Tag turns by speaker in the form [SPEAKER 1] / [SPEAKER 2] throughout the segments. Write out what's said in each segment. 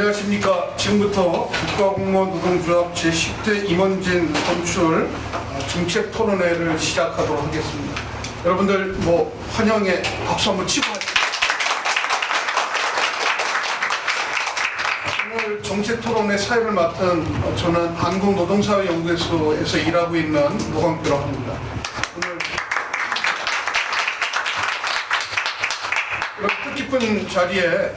[SPEAKER 1] 안녕하십니까. 지금부터 국가공무원 노동조합 제10대 임원진 선출 정책 토론회를 시작하도록 하겠습니다. 여러분들 환영의 박수 한번 치고 하시죠. 오늘 정책 토론회 사회를 맡은 저는 한국노동사회연구소에서 일하고 있는 노광표라고 합니다. 오늘 이런 뜻깊은 자리에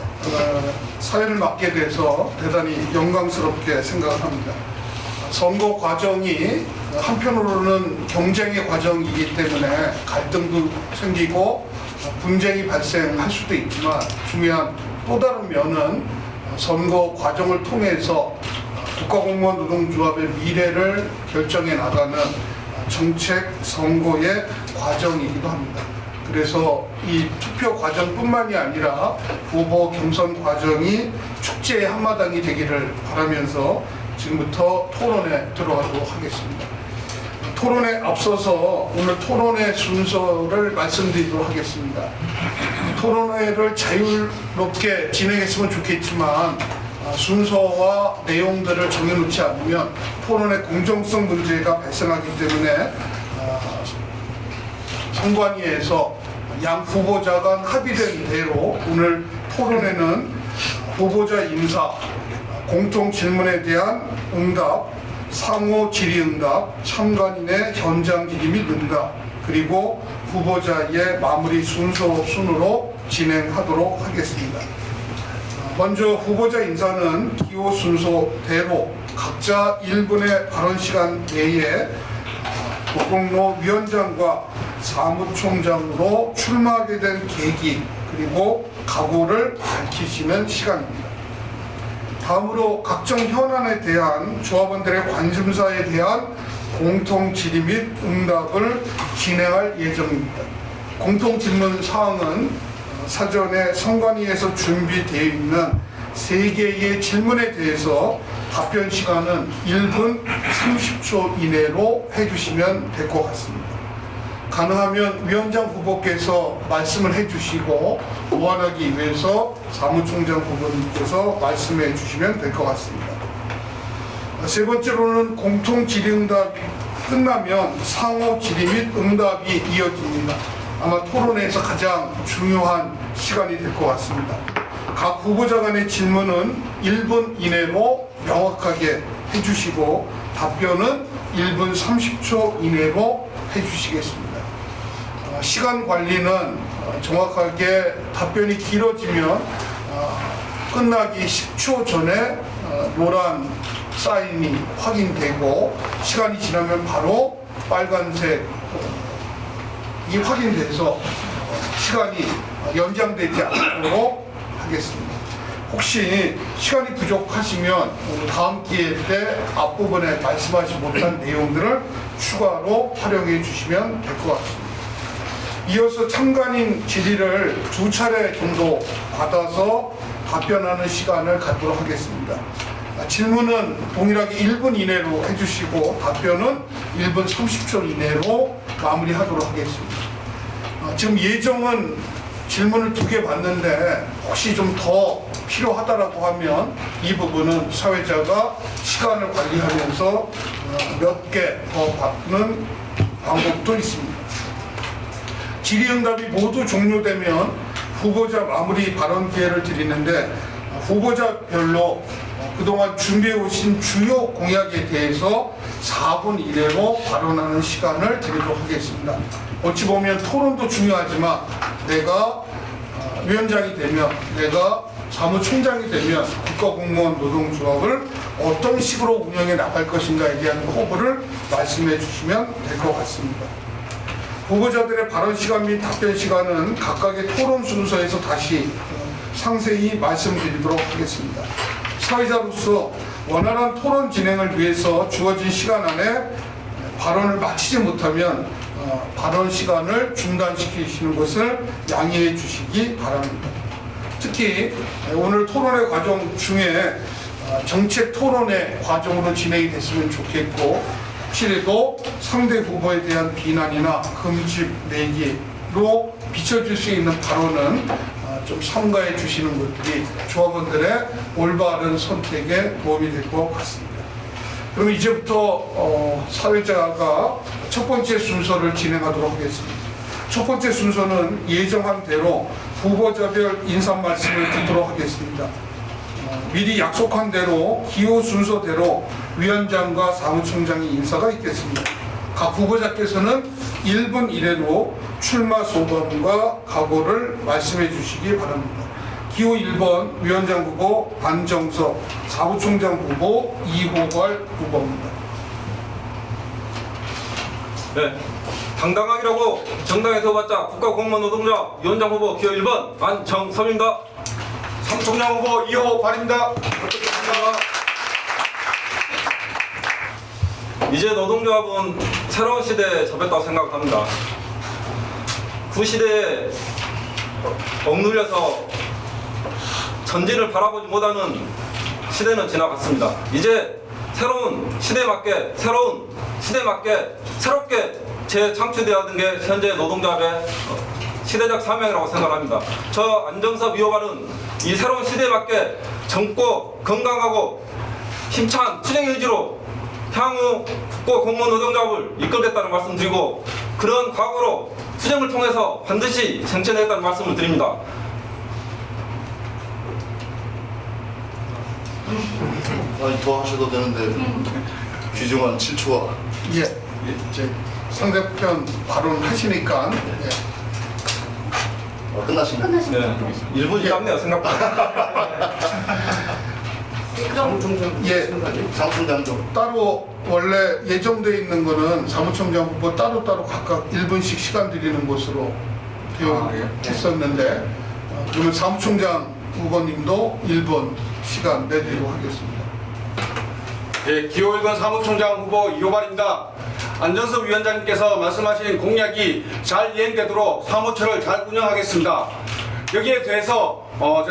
[SPEAKER 1] 사회를 맡게 돼서 대단히 영광스럽게 생각을 합니다. 선거 과정이 한편으로는 경쟁의 과정이기 때문에 갈등도 생기고 분쟁이 발생할 수도 있지만 중요한 또 다른 면은 선거 과정을 통해서 국가공무원 노동조합의 미래를 결정해 나가는 정책 선거의 과정이기도 합니다. 그래서 이 투표 과정뿐만이 아니라 후보 경선 과정이 축제의 한마당이 되기를 바라면서 지금부터 토론에 들어가도록 하겠습니다. 토론에 앞서서 오늘 토론회 순서를 말씀드리도록 하겠습니다. 토론회를 자유롭게 진행했으면 좋겠지만 순서와 내용들을 정해놓지 않으면 토론의 공정성 문제가 발생하기 때문에 선관위에서 양 후보자 간 합의된 대로 오늘 토론회는 후보자 인사, 공통 질문에 대한 응답, 상호 질의응답, 참관인의 현장 질의 및 응답, 그리고 후보자의 마무리 순으로 진행하도록 하겠습니다. 먼저 후보자 인사는 기호 순서대로 각자 1분의 발언 시간 내에 도공로 위원장과 사무총장으로 출마하게 된 계기 그리고 각오를 밝히시는 시간입니다. 다음으로 각종 현안에 대한 조합원들의 관심사에 대한 공통 질의 및 응답을 진행할 예정입니다. 공통 질문 사항은 사전에 선관위에서 준비되어 있는 3개의 질문에 대해서 답변 시간은 1분 30초 이내로 해주시면 될 것 같습니다. 가능하면 위원장 후보께서 말씀을 해주시고 보완하기 위해서 사무총장 후보님께서 말씀해 주시면 될 것 같습니다. 세 번째로는 공통 질의응답이 끝나면 상호 질의 및 응답이 이어집니다. 아마 토론회에서 가장 중요한 시간이 될 것 같습니다. 각 후보자 간의 질문은 1분 이내로 명확하게 해주시고 답변은 1분 30초 이내로 해주시겠습니다. 시간 관리는 정확하게 답변이 길어지면 끝나기 10초 전에 노란 사인이 확인되고 시간이 지나면 바로 빨간색이 확인돼서 시간이 연장되지 않도록 하겠습니다. 혹시 시간이 부족하시면 다음 기회 때 앞부분에 말씀하지 못한 내용들을 추가로 활용해 주시면 될 것 같습니다. 이어서 참관인 질의를 2차례 정도 받아서 답변하는 시간을 갖도록 하겠습니다. 질문은 동일하게 1분 이내로 해주시고 답변은 1분 30초 이내로 마무리하도록 하겠습니다. 지금 예정은 질문을 2개 받는데 혹시 좀 더 필요하다라고 하면 이 부분은 사회자가 시간을 관리하면서 몇 개 더 받는 방법도 있습니다. 질의응답이 모두 종료되면 후보자 마무리 발언 기회를 드리는데 후보자별로 그동안 준비해 오신 주요 공약에 대해서 4분 이내로 발언하는 시간을 드리도록 하겠습니다. 어찌 보면 토론도 중요하지만 내가 위원장이 되면, 내가 사무총장이 되면 국가공무원 노동조합을 어떤 식으로 운영해 나갈 것인가에 대한 포부를 말씀해 주시면 될 것 같습니다. 후보자들의 발언 시간 및 답변 시간은 각각의 토론 순서에서 다시 상세히 말씀드리도록 하겠습니다. 사회자로서 원활한 토론 진행을 위해서 주어진 시간 안에 발언을 마치지 못하면 발언 시간을 중단시키시는 것을 양해해 주시기 바랍니다. 특히 오늘 토론회 과정 중에 정책 토론회 과정으로 진행이 됐으면 좋겠고 혹시라도 상대 후보에 대한 비난이나 금집 내기로 비춰질 수 있는 발언은 좀 삼가해 주시는 것들이 조합원들의 올바른 선택에 도움이 될 것 같습니다. 그럼 이제부터 사회자가 첫 번째 순서를 진행하도록 하겠습니다. 첫 번째 순서는 예정한 대로 후보자별 인사 말씀을 듣도록 하겠습니다. 미리 약속한 대로 기호 순서대로 위원장과 사무총장의 인사가 있겠습니다. 각 후보자께서는 1분 이내로 출마 소감과 각오를 말씀해 주시기 바랍니다. 기호 1번 위원장 후보 안정석, 사무총장 후보 이호걸 후보입니다.
[SPEAKER 2] 네, 당당하기라고 정당에서 봤자 국가공무원 노동자 위원장 후보 기호 1번 안정섭입니다.
[SPEAKER 3] 사무총장 후보 이호발입니다.
[SPEAKER 2] 이제 노동조합은 새로운 시대에 접했다고 생각합니다. 그 시대에 억눌려서 전진을 바라보지 못하는 시대는 지나갔습니다. 이제 새로운 시대에 맞게 새롭게 재창출되어야 하는 게 현재 노동조합의 시대적 사명이라고 생각합니다. 저 안정섭 이호발은 이 새로운 시대에 맞게 젊고 건강하고 힘찬 투쟁 의지로 향후 국가공무원 노동조합을 이끌겠다는 말씀드리고, 그런 각오로 투쟁을 통해서 반드시 쟁취해내겠다는 말씀을 드립니다.
[SPEAKER 4] 아니 더 하셔도 되는데 귀중한 7초와
[SPEAKER 1] 예, 이제 상대편 발언하시니까 예.
[SPEAKER 4] 끝나신 거예요?
[SPEAKER 2] 네, 1분 지났네요 생각보다.
[SPEAKER 1] 예,
[SPEAKER 4] 사무총장도
[SPEAKER 1] 따로 원래 예정되어 있는 거는 사무총장 후보 따로따로 각각 1분씩 시간 드리는 것으로 되어 있었는데 그러면 사무총장 후보님도 1분 시간 내드리도록 하겠습니다.
[SPEAKER 3] 네, 기호 1번 사무총장 후보 이호발입니다. 안정섭 위원장님께서 말씀하신 공약이 잘 이행되도록 사무처를 잘 운영하겠습니다. 여기에 대해서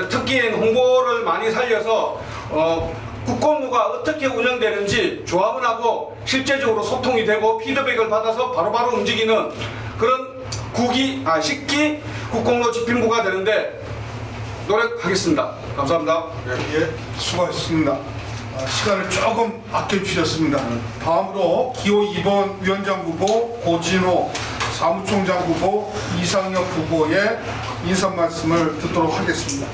[SPEAKER 3] 특기인 홍보를 많이 살려서 국공무가 어떻게 운영되는지 조합원하고 실제적으로 소통이 되고 피드백을 받아서 바로바로 움직이는 그런 식기 국공무 집행부가 되는데 노력하겠습니다. 감사합니다.
[SPEAKER 1] 예, 수고하셨습니다. 시간을 조금 아껴주셨습니다. 다음으로 기호 2번 위원장 후보 고진호, 사무총장 후보 이상혁 후보의 인사 말씀을 듣도록 하겠습니다.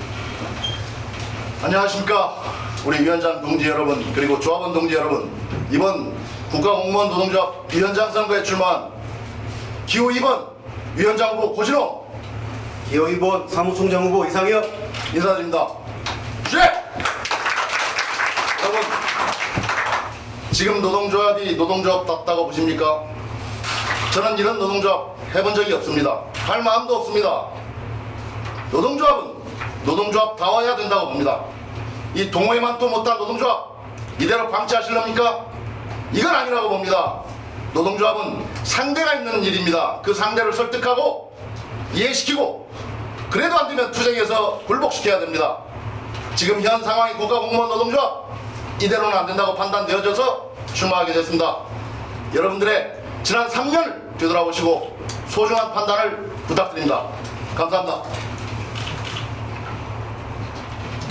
[SPEAKER 4] 안녕하십니까 우리 위원장 동지 여러분, 그리고 조합원 동지 여러분, 이번 국가공무원 노동조합 위원장 선거에 출마한 기호 2번 위원장 후보 고진호,
[SPEAKER 5] 기호 2번 사무총장 후보 이상혁
[SPEAKER 4] 인사드립니다. 예! 여러분, 지금 노동조합이 노동조합답다고 보십니까? 저는 이런 노동조합 해본 적이 없습니다. 할 마음도 없습니다. 노동조합은 노동조합다워야 된다고 봅니다. 이 동호회만도 못한 노동조합 이대로 방치하실랍니까? 이건 아니라고 봅니다. 노동조합은 상대가 있는 일입니다. 그 상대를 설득하고 이해시키고, 그래도 안 되면 투쟁해서 굴복시켜야 됩니다. 지금 현 상황이 국가공무원 노동조합 이대로는 안 된다고 판단되어져서 출마하게 됐습니다. 여러분들의 지난 3년을 되돌아보시고 소중한 판단을 부탁드립니다. 감사합니다.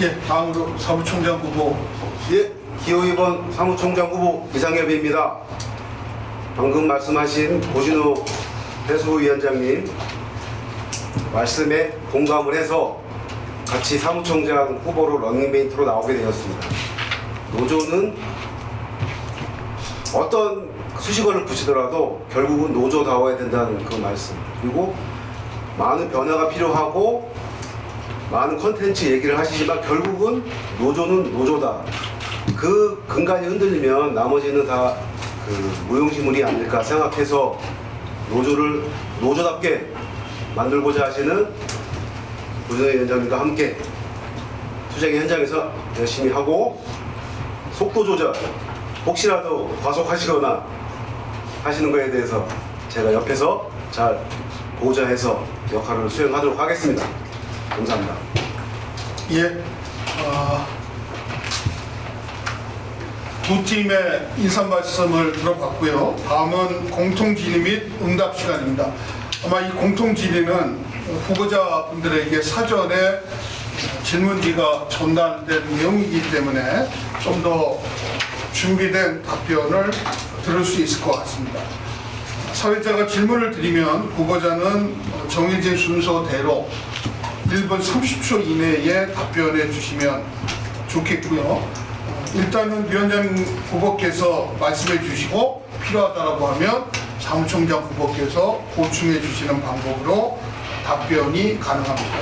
[SPEAKER 1] 예, 다음으로 사무총장 후보.
[SPEAKER 5] 예, 기호 2번 사무총장 후보 이상엽입니다. 방금 말씀하신 고진호 해수위원장님 말씀에 공감을 해서 같이 사무총장 후보로 런닝메이트로 나오게 되었습니다. 노조는 어떤 수식어를 붙이더라도 결국은 노조다워야 된다는 그 말씀, 그리고 많은 변화가 필요하고 많은 콘텐츠 얘기를 하시지만 결국은 노조는 노조다. 그 근간이 흔들리면 나머지는 다 그 무용지물이 아닐까 생각해서 노조를 노조답게 만들고자 하시는 고진호 위원장님과 함께 투쟁의 현장에서 열심히 하고, 속도 조절 혹시라도 과속하시거나 하시는 거에 대해서 제가 옆에서 잘 보좌해서 역할을 수행하도록 하겠습니다. 감사합니다.
[SPEAKER 1] 예, 두 팀의 인사 말씀을 들어봤고요. 다음은 공통 질의 및 응답 시간입니다. 아마 이 공통 질의는 후보자분들에게 사전에 질문지가 전달된 내용이기 때문에 좀 더 준비된 답변을 들을 수 있을 것 같습니다. 사회자가 질문을 드리면 후보자는 정해진 순서대로 1분 30초 이내에 답변해 주시면 좋겠고요. 일단은 위원장 후보께서 말씀해 주시고 필요하다고 하면 사무총장 후보께서 보충해 주시는 방법으로 답변이 가능합니다.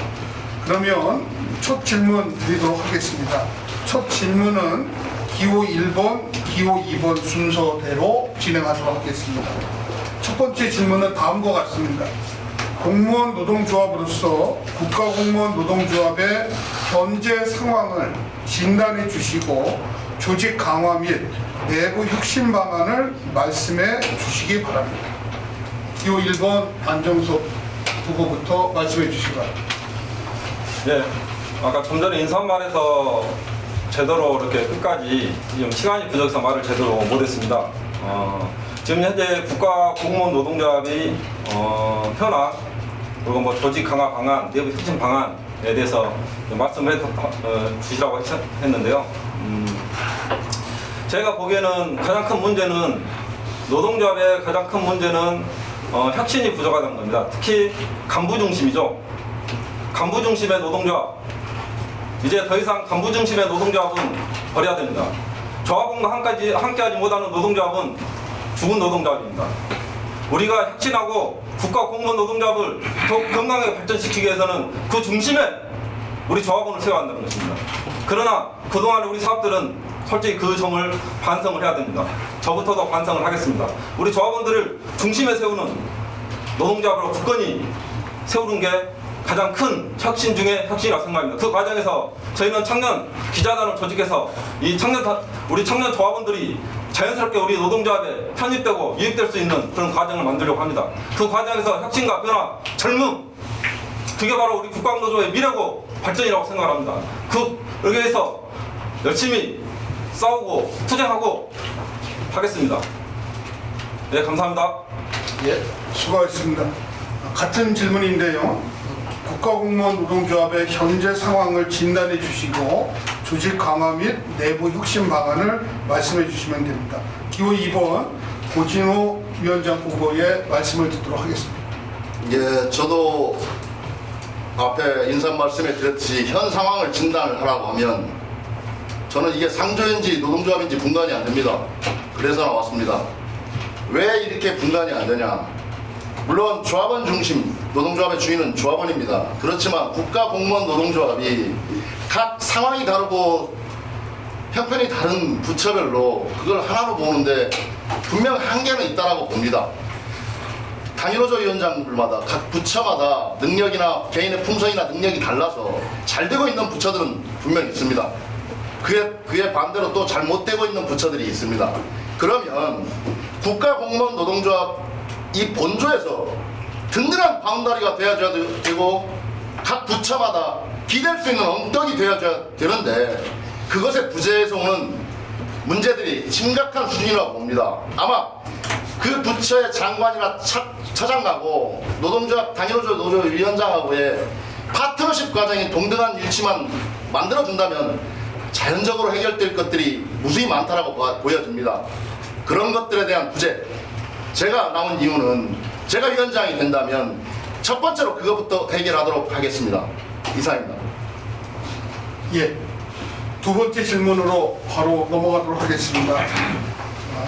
[SPEAKER 1] 그러면 첫 질문 드리도록 하겠습니다. 첫 질문은 기호 1번, 기호 2번 순서대로 진행하도록 하겠습니다. 첫 번째 질문은 다음과 같습니다. 공무원 노동조합으로서 국가공무원 노동조합의 현재 상황을 진단해 주시고 조직 강화 및 내부 혁신 방안을 말씀해 주시기 바랍니다. 기호 1번 안정석 후보부터 말씀해 주시기 바랍니다.
[SPEAKER 2] 네, 아까 좀 전에 인사말에서 제대로 이렇게 끝까지 지금 시간이 부족해서 말을 제대로 못했습니다. 지금 현재 국가공무원 노동조합이 현황 그리고 뭐 조직 강화 방안, 내부 혁신 방안에 대해서 말씀을 주시라고 했는데요. 제가 보기에는 가장 큰 문제는 노동조합의 가장 큰 문제는 혁신이 부족하다는 겁니다. 특히 간부 중심이죠. 간부 중심의 노동조합. 이제 더 이상 간부 중심의 노동조합은 버려야 됩니다. 조합원과 함께하지 못하는 노동조합은 죽은 노동조합입니다. 우리가 혁신하고 국가공무원 노동조합을 더욱 건강하게 발전시키기 위해서는 그 중심에 우리 조합원을 세워야 한다는 것입니다. 그러나 그동안 우리 사업들은 솔직히 그 점을 반성을 해야 됩니다. 저부터도 반성을 하겠습니다. 우리 조합원들을 중심에 세우는 노동조합으로 굳건히 세우는 게 가장 큰 혁신 중에 혁신이라고 생각합니다. 그 과정에서 저희는 청년 기자단을 조직해서 우리 청년 조합원들이 자연스럽게 우리 노동조합에 편입되고 유입될 수 있는 그런 과정을 만들려고 합니다. 그 과정에서 혁신과 변화, 젊음, 그게 바로 우리 국가노조의 미래고 발전이라고 생각합니다. 그러기 위해서 열심히 싸우고 투쟁하고 하겠습니다. 네, 감사합니다.
[SPEAKER 1] 예, 수고하셨습니다. 같은 질문인데요. 국가공무원 노동조합의 현재 상황을 진단해 주시고 조직 강화 및 내부 혁신 방안을 말씀해 주시면 됩니다. 기호 2번 고진호 위원장 후보의 말씀을 듣도록 하겠습니다.
[SPEAKER 4] 예, 저도 앞에 인사 말씀에 드렸듯이 현 상황을 진단을 하라고 하면 저는 이게 상조인지 노동조합인지 분간이 안 됩니다. 그래서 나왔습니다. 왜 이렇게 분간이 안 되냐? 물론 조합원 중심, 노동조합의 주인은 조합원입니다. 그렇지만 국가공무원 노동조합이 각 상황이 다르고 형편이 다른 부처별로 그걸 하나로 보는데 분명 한계는 있다라고 봅니다. 당일노조 위원장들마다 각 부처마다 능력이나 개인의 품성이나 능력이 달라서 잘 되고 있는 부처들은 분명 있습니다. 그에 반대로 또 잘못되고 있는 부처들이 있습니다. 그러면 국가공무원 노동조합 이 본조에서 든든한 바운다리가 되어줘야 되고 각 부처마다 기댈 수 있는 엉덩이 되어줘야 되는데 그것의 부재에서 오는 문제들이 심각한 수준이라고 봅니다. 아마 그 부처의 장관이나 차장하고 노동조합 당일노조 노조위원장하고의 파트너십 과정이 동등한 일치만 만들어준다면 자연적으로 해결될 것들이 무수히 많다라고 보여집니다. 그런 것들에 대한 부재, 제가 나온 이유는 제가 위원장이 된다면 첫 번째로 그것부터 해결하도록 하겠습니다. 이상입니다.
[SPEAKER 1] 예, 두 번째 질문으로 바로 넘어가도록 하겠습니다.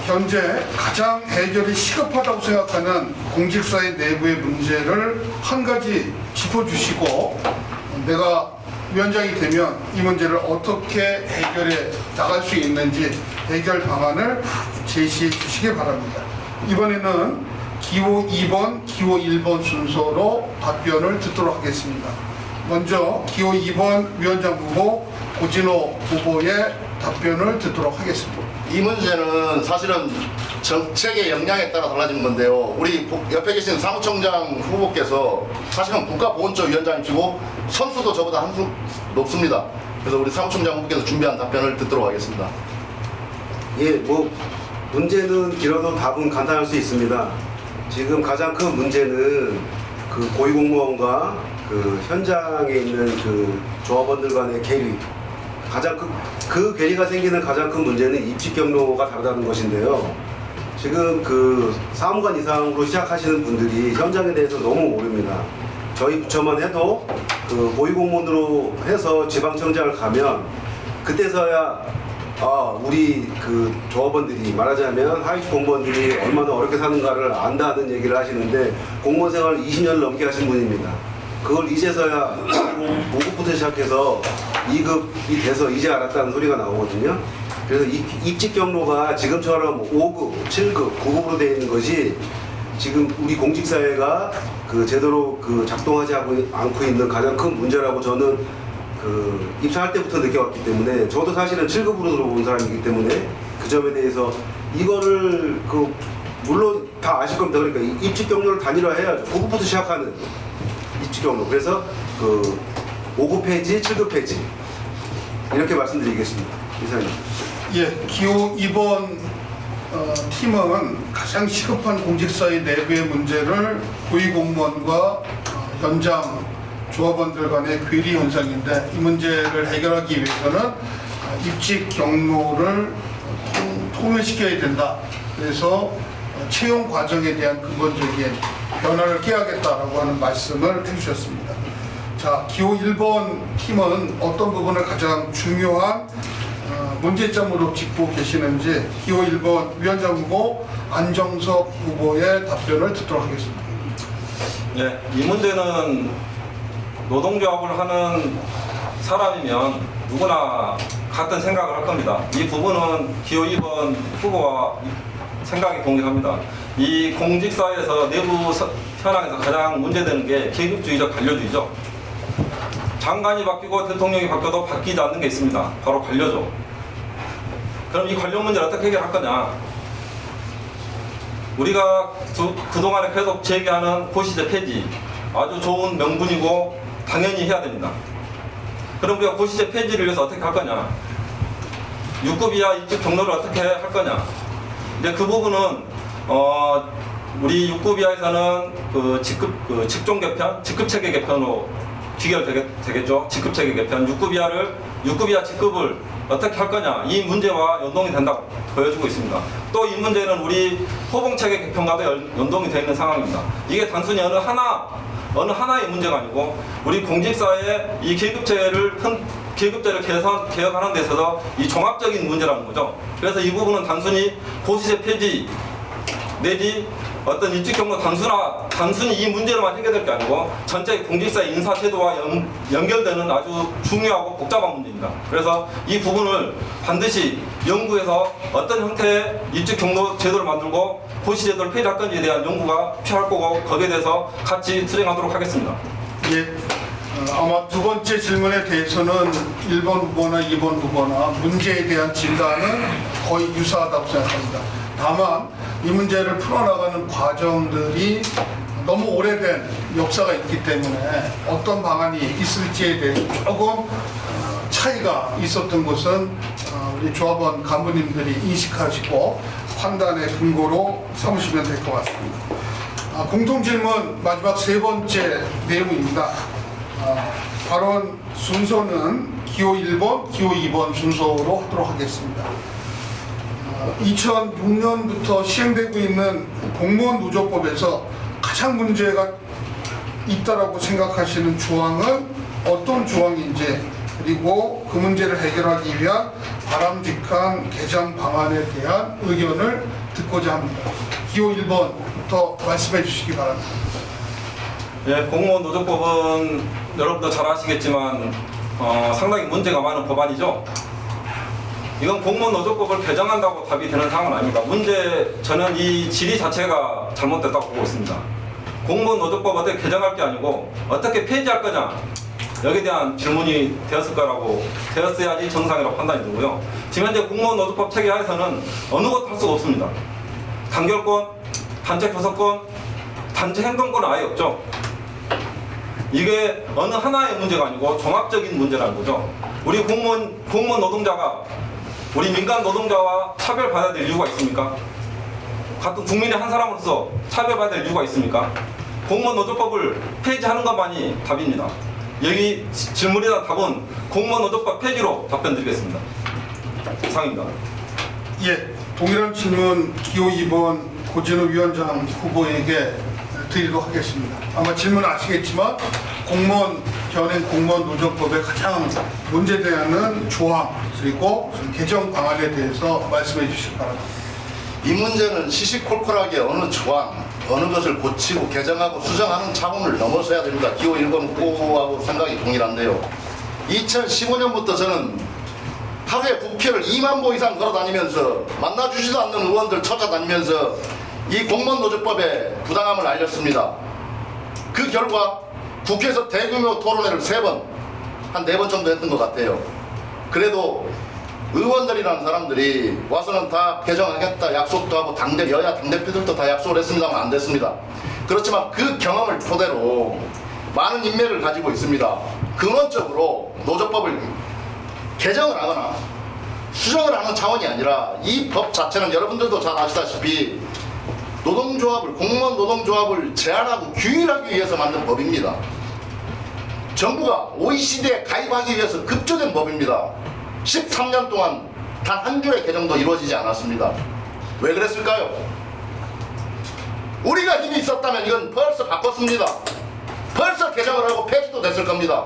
[SPEAKER 1] 현재 가장 해결이 시급하다고 생각하는 공직사회 내부의 문제를 한 가지 짚어주시고 내가 위원장이 되면 이 문제를 어떻게 해결해 나갈 수 있는지 해결 방안을 제시해 주시기 바랍니다. 이번에는 기호 2번, 기호 1번 순서로 답변을 듣도록 하겠습니다. 먼저 기호 2번 위원장 후보 고진호 후보의 답변을 듣도록 하겠습니다.
[SPEAKER 4] 이 문제는 사실은 정책의 역량에 따라 달라지는 건데요. 우리 옆에 계신 사무총장 후보께서 사실은 국가보훈처 위원장이시고 선수도 저보다 한 수 높습니다. 그래서 우리 사무총장 후보께서 준비한 답변을 듣도록 하겠습니다.
[SPEAKER 5] 예, 뭐 문제는 길어도 답은 간단할 수 있습니다. 지금 가장 큰 문제는 그 고위공무원과 그 현장에 있는 그 조합원들 간의 괴리, 가장 그 괴리가 생기는 가장 큰 문제는 입직 경로가 다르다는 것인데요. 지금 그 사무관 이상으로 시작하시는 분들이 현장에 대해서 너무 모릅니다. 저희 부처만 해도 그 고위공무원으로 해서 지방청장을 가면 그때서야 우리 그 조합원들이 말하자면 하위 공무원들이 얼마나 어렵게 사는가를 안다는 얘기를 하시는데 공무원 생활 20년 넘게 하신 분입니다. 그걸 이제서야 5급부터 시작해서 2급이 돼서 이제 알았다는 소리가 나오거든요. 그래서 입직 경로가 지금처럼 5급, 7급, 9급으로 되어 있는 것이 지금 우리 공직사회가 그 제대로 그 작동하지 않고 있는 가장 큰 문제라고 저는 그 입사할 때부터 느껴왔기 때문에, 저도 사실은 7급으로 들어온 사람이기 때문에 그 점에 대해서 이거를 그 물론 다 아실 겁니다. 그러니까 입직 경로를 단일화해야죠. 9급부터 시작하는 입직 경로. 그래서 그 5급 폐지, 7급 폐지 이렇게 말씀드리겠습니다. 이사님.
[SPEAKER 1] 예, 기호 2번 팀은 가장 시급한 공직사회 내부의 문제를 고위공무원과 현장 조합원들 간의 괴리 현상인데, 이 문제를 해결하기 위해서는 입직 경로를 통일시켜야 된다. 그래서 채용 과정에 대한 근본적인 변화를 깨야겠다라고 하는 말씀을 해주셨습니다. 자, 기호 1번 팀은 어떤 부분을 가장 중요한 문제점으로 짚고 계시는지 기호 1번 위원장 후보 안정석 후보의 답변을 듣도록 하겠습니다.
[SPEAKER 2] 네, 이 문제는 노동조합을 하는 사람이면 누구나 같은 생각을 할 겁니다. 이 부분은 기호 2번 후보와 생각이 동일합니다. 이 공직사회에서 내부 현황에서 가장 문제되는 게 계급주의적 관료주의죠. 장관이 바뀌고 대통령이 바뀌어도 바뀌지 않는 게 있습니다. 바로 관료죠. 그럼 이 관료 문제를 어떻게 해결할 거냐? 우리가 그동안에 계속 제기하는 고시제 폐지, 아주 좋은 명분이고 당연히 해야 됩니다. 그럼 우리가 고시제 폐지를 위해서 어떻게 할 거냐? 6급 이하 입직 경로를 어떻게 할 거냐? 근데 그 부분은 우리 6급 이하에서는 그 직종 개편, 직급체계 개편으로 귀결되겠죠. 직급체계 개편, 6급 이하 직급을 어떻게 할 거냐, 이 문제와 연동이 된다고 보여주고 있습니다. 또 이 문제는 우리 호봉체계 개편과도 연동이 되어 있는 상황입니다. 이게 단순히 어느 하나의 문제가 아니고 우리 공직사회의 이 계급제를 개혁하는 데 있어서 이 종합적인 문제라는 거죠. 그래서 이 부분은 단순히 고시제 폐지 내지 어떤 입직 경로 단순히 이 문제로만 해결될 게 아니고 전체 공직사회 인사제도와 연결되는 아주 중요하고 복잡한 문제입니다. 그래서 이 부분을 반드시 연구해서 어떤 형태의 입직 경로 제도를 만들고 고시 제도를 폐지할 건지에 대한 연구가 필요할 거고, 거기에 대해서 같이 수행하도록 하겠습니다.
[SPEAKER 1] 예, 아마 두 번째 질문에 대해서는 1번 후보나 2번 후보나 문제에 대한 진단은 거의 유사하다고 생각합니다. 다만 이 문제를 풀어나가는 과정들이 너무 오래된 역사가 있기 때문에 어떤 방안이 있을지에 대해서 조금 차이가 있었던 것은 우리 조합원 간부님들이 인식하시고 판단의 근거로 삼으시면 될 것 같습니다. 공통질문 마지막 세 번째 내용입니다. 발언 순서는 기호 1번, 기호 2번 순서로 하도록 하겠습니다. 2006년부터 시행되고 있는 공무원 노조법에서 가장 문제가 있다라고 생각하시는 조항은 어떤 조항인지, 그리고 그 문제를 해결하기 위한 바람직한 개정 방안에 대한 의견을 듣고자 합니다. 기호 1번부터 말씀해 주시기 바랍니다.
[SPEAKER 2] 예, 공무원 노조법은 여러분도 잘 아시겠지만 상당히 문제가 많은 법안이죠. 이건 공무원 노조법을 개정한다고 답이 되는 상황은 아닙니다. 저는 이 질의 자체가 잘못됐다고 보고 있습니다. 공무원 노조법 어떻게 개정할 게 아니고 어떻게 폐지할 거냐, 여기에 대한 질문이 되었어야지 정상이라고 판단이 들고요. 지금 현재 공무원 노조법 체계 하에서는 어느 것도 할 수가 없습니다. 단결권, 단체 교섭권, 단체 행동권은 아예 없죠. 이게 어느 하나의 문제가 아니고 종합적인 문제라는 거죠. 우리 공무원 노동자가 우리 민간 노동자와 차별받아야 될 이유가 있습니까? 같은 국민의 한 사람으로서 차별받아야 될 이유가 있습니까? 공무원 노조법을 폐지하는 것만이 답입니다. 여기 질문이나 답은 공무원 노조법 폐지로 답변드리겠습니다. 이상입니다.
[SPEAKER 1] 예, 동일한 질문 기호 2번 고진우 위원장 후보에게 드리도록 하겠습니다. 아마 질문 아시겠지만 현행 공무원 노조법의 가장 문제되는 조항 그리고 개정 방안에 대해서 말씀해 주시기 바랍니다.
[SPEAKER 4] 이 문제는 시시콜콜하게 어느 조항, 어느 것을 고치고 개정하고 수정하는 차원을 넘어서야 됩니다. 기호 1번 후보하고 생각이 동일한데요. 2015년부터 저는 하루에 국회를 2만 보 이상 걸어다니면서 만나주지도 않는 의원들 찾아다니면서 이 공무원노조법의 부당함을 알렸습니다. 그 결과 국회에서 대규모 토론회를 3번, 한 4번 정도 했던 것 같아요. 그래도 의원들이라는 사람들이 와서는 다 개정하겠다 약속도 하고 여야 당대표들도 다 약속을 했습니다만 안 됐습니다. 그렇지만 그 경험을 토대로 많은 인맥을 가지고 있습니다. 근원적으로 노조법을 개정을 하거나 수정을 하는 차원이 아니라 이 법 자체는 여러분들도 잘 아시다시피 공무원 노동조합을 제한하고 규율하기 위해서 만든 법입니다. 정부가 OECD에 가입하기 위해서 급조된 법입니다. 13년 동안 단 한 줄의 개정도 이루어지지 않았습니다. 왜 그랬을까요? 우리가 힘이 있었다면 이건 벌써 바꿨습니다. 벌써 개정을 하고 폐지도 됐을 겁니다.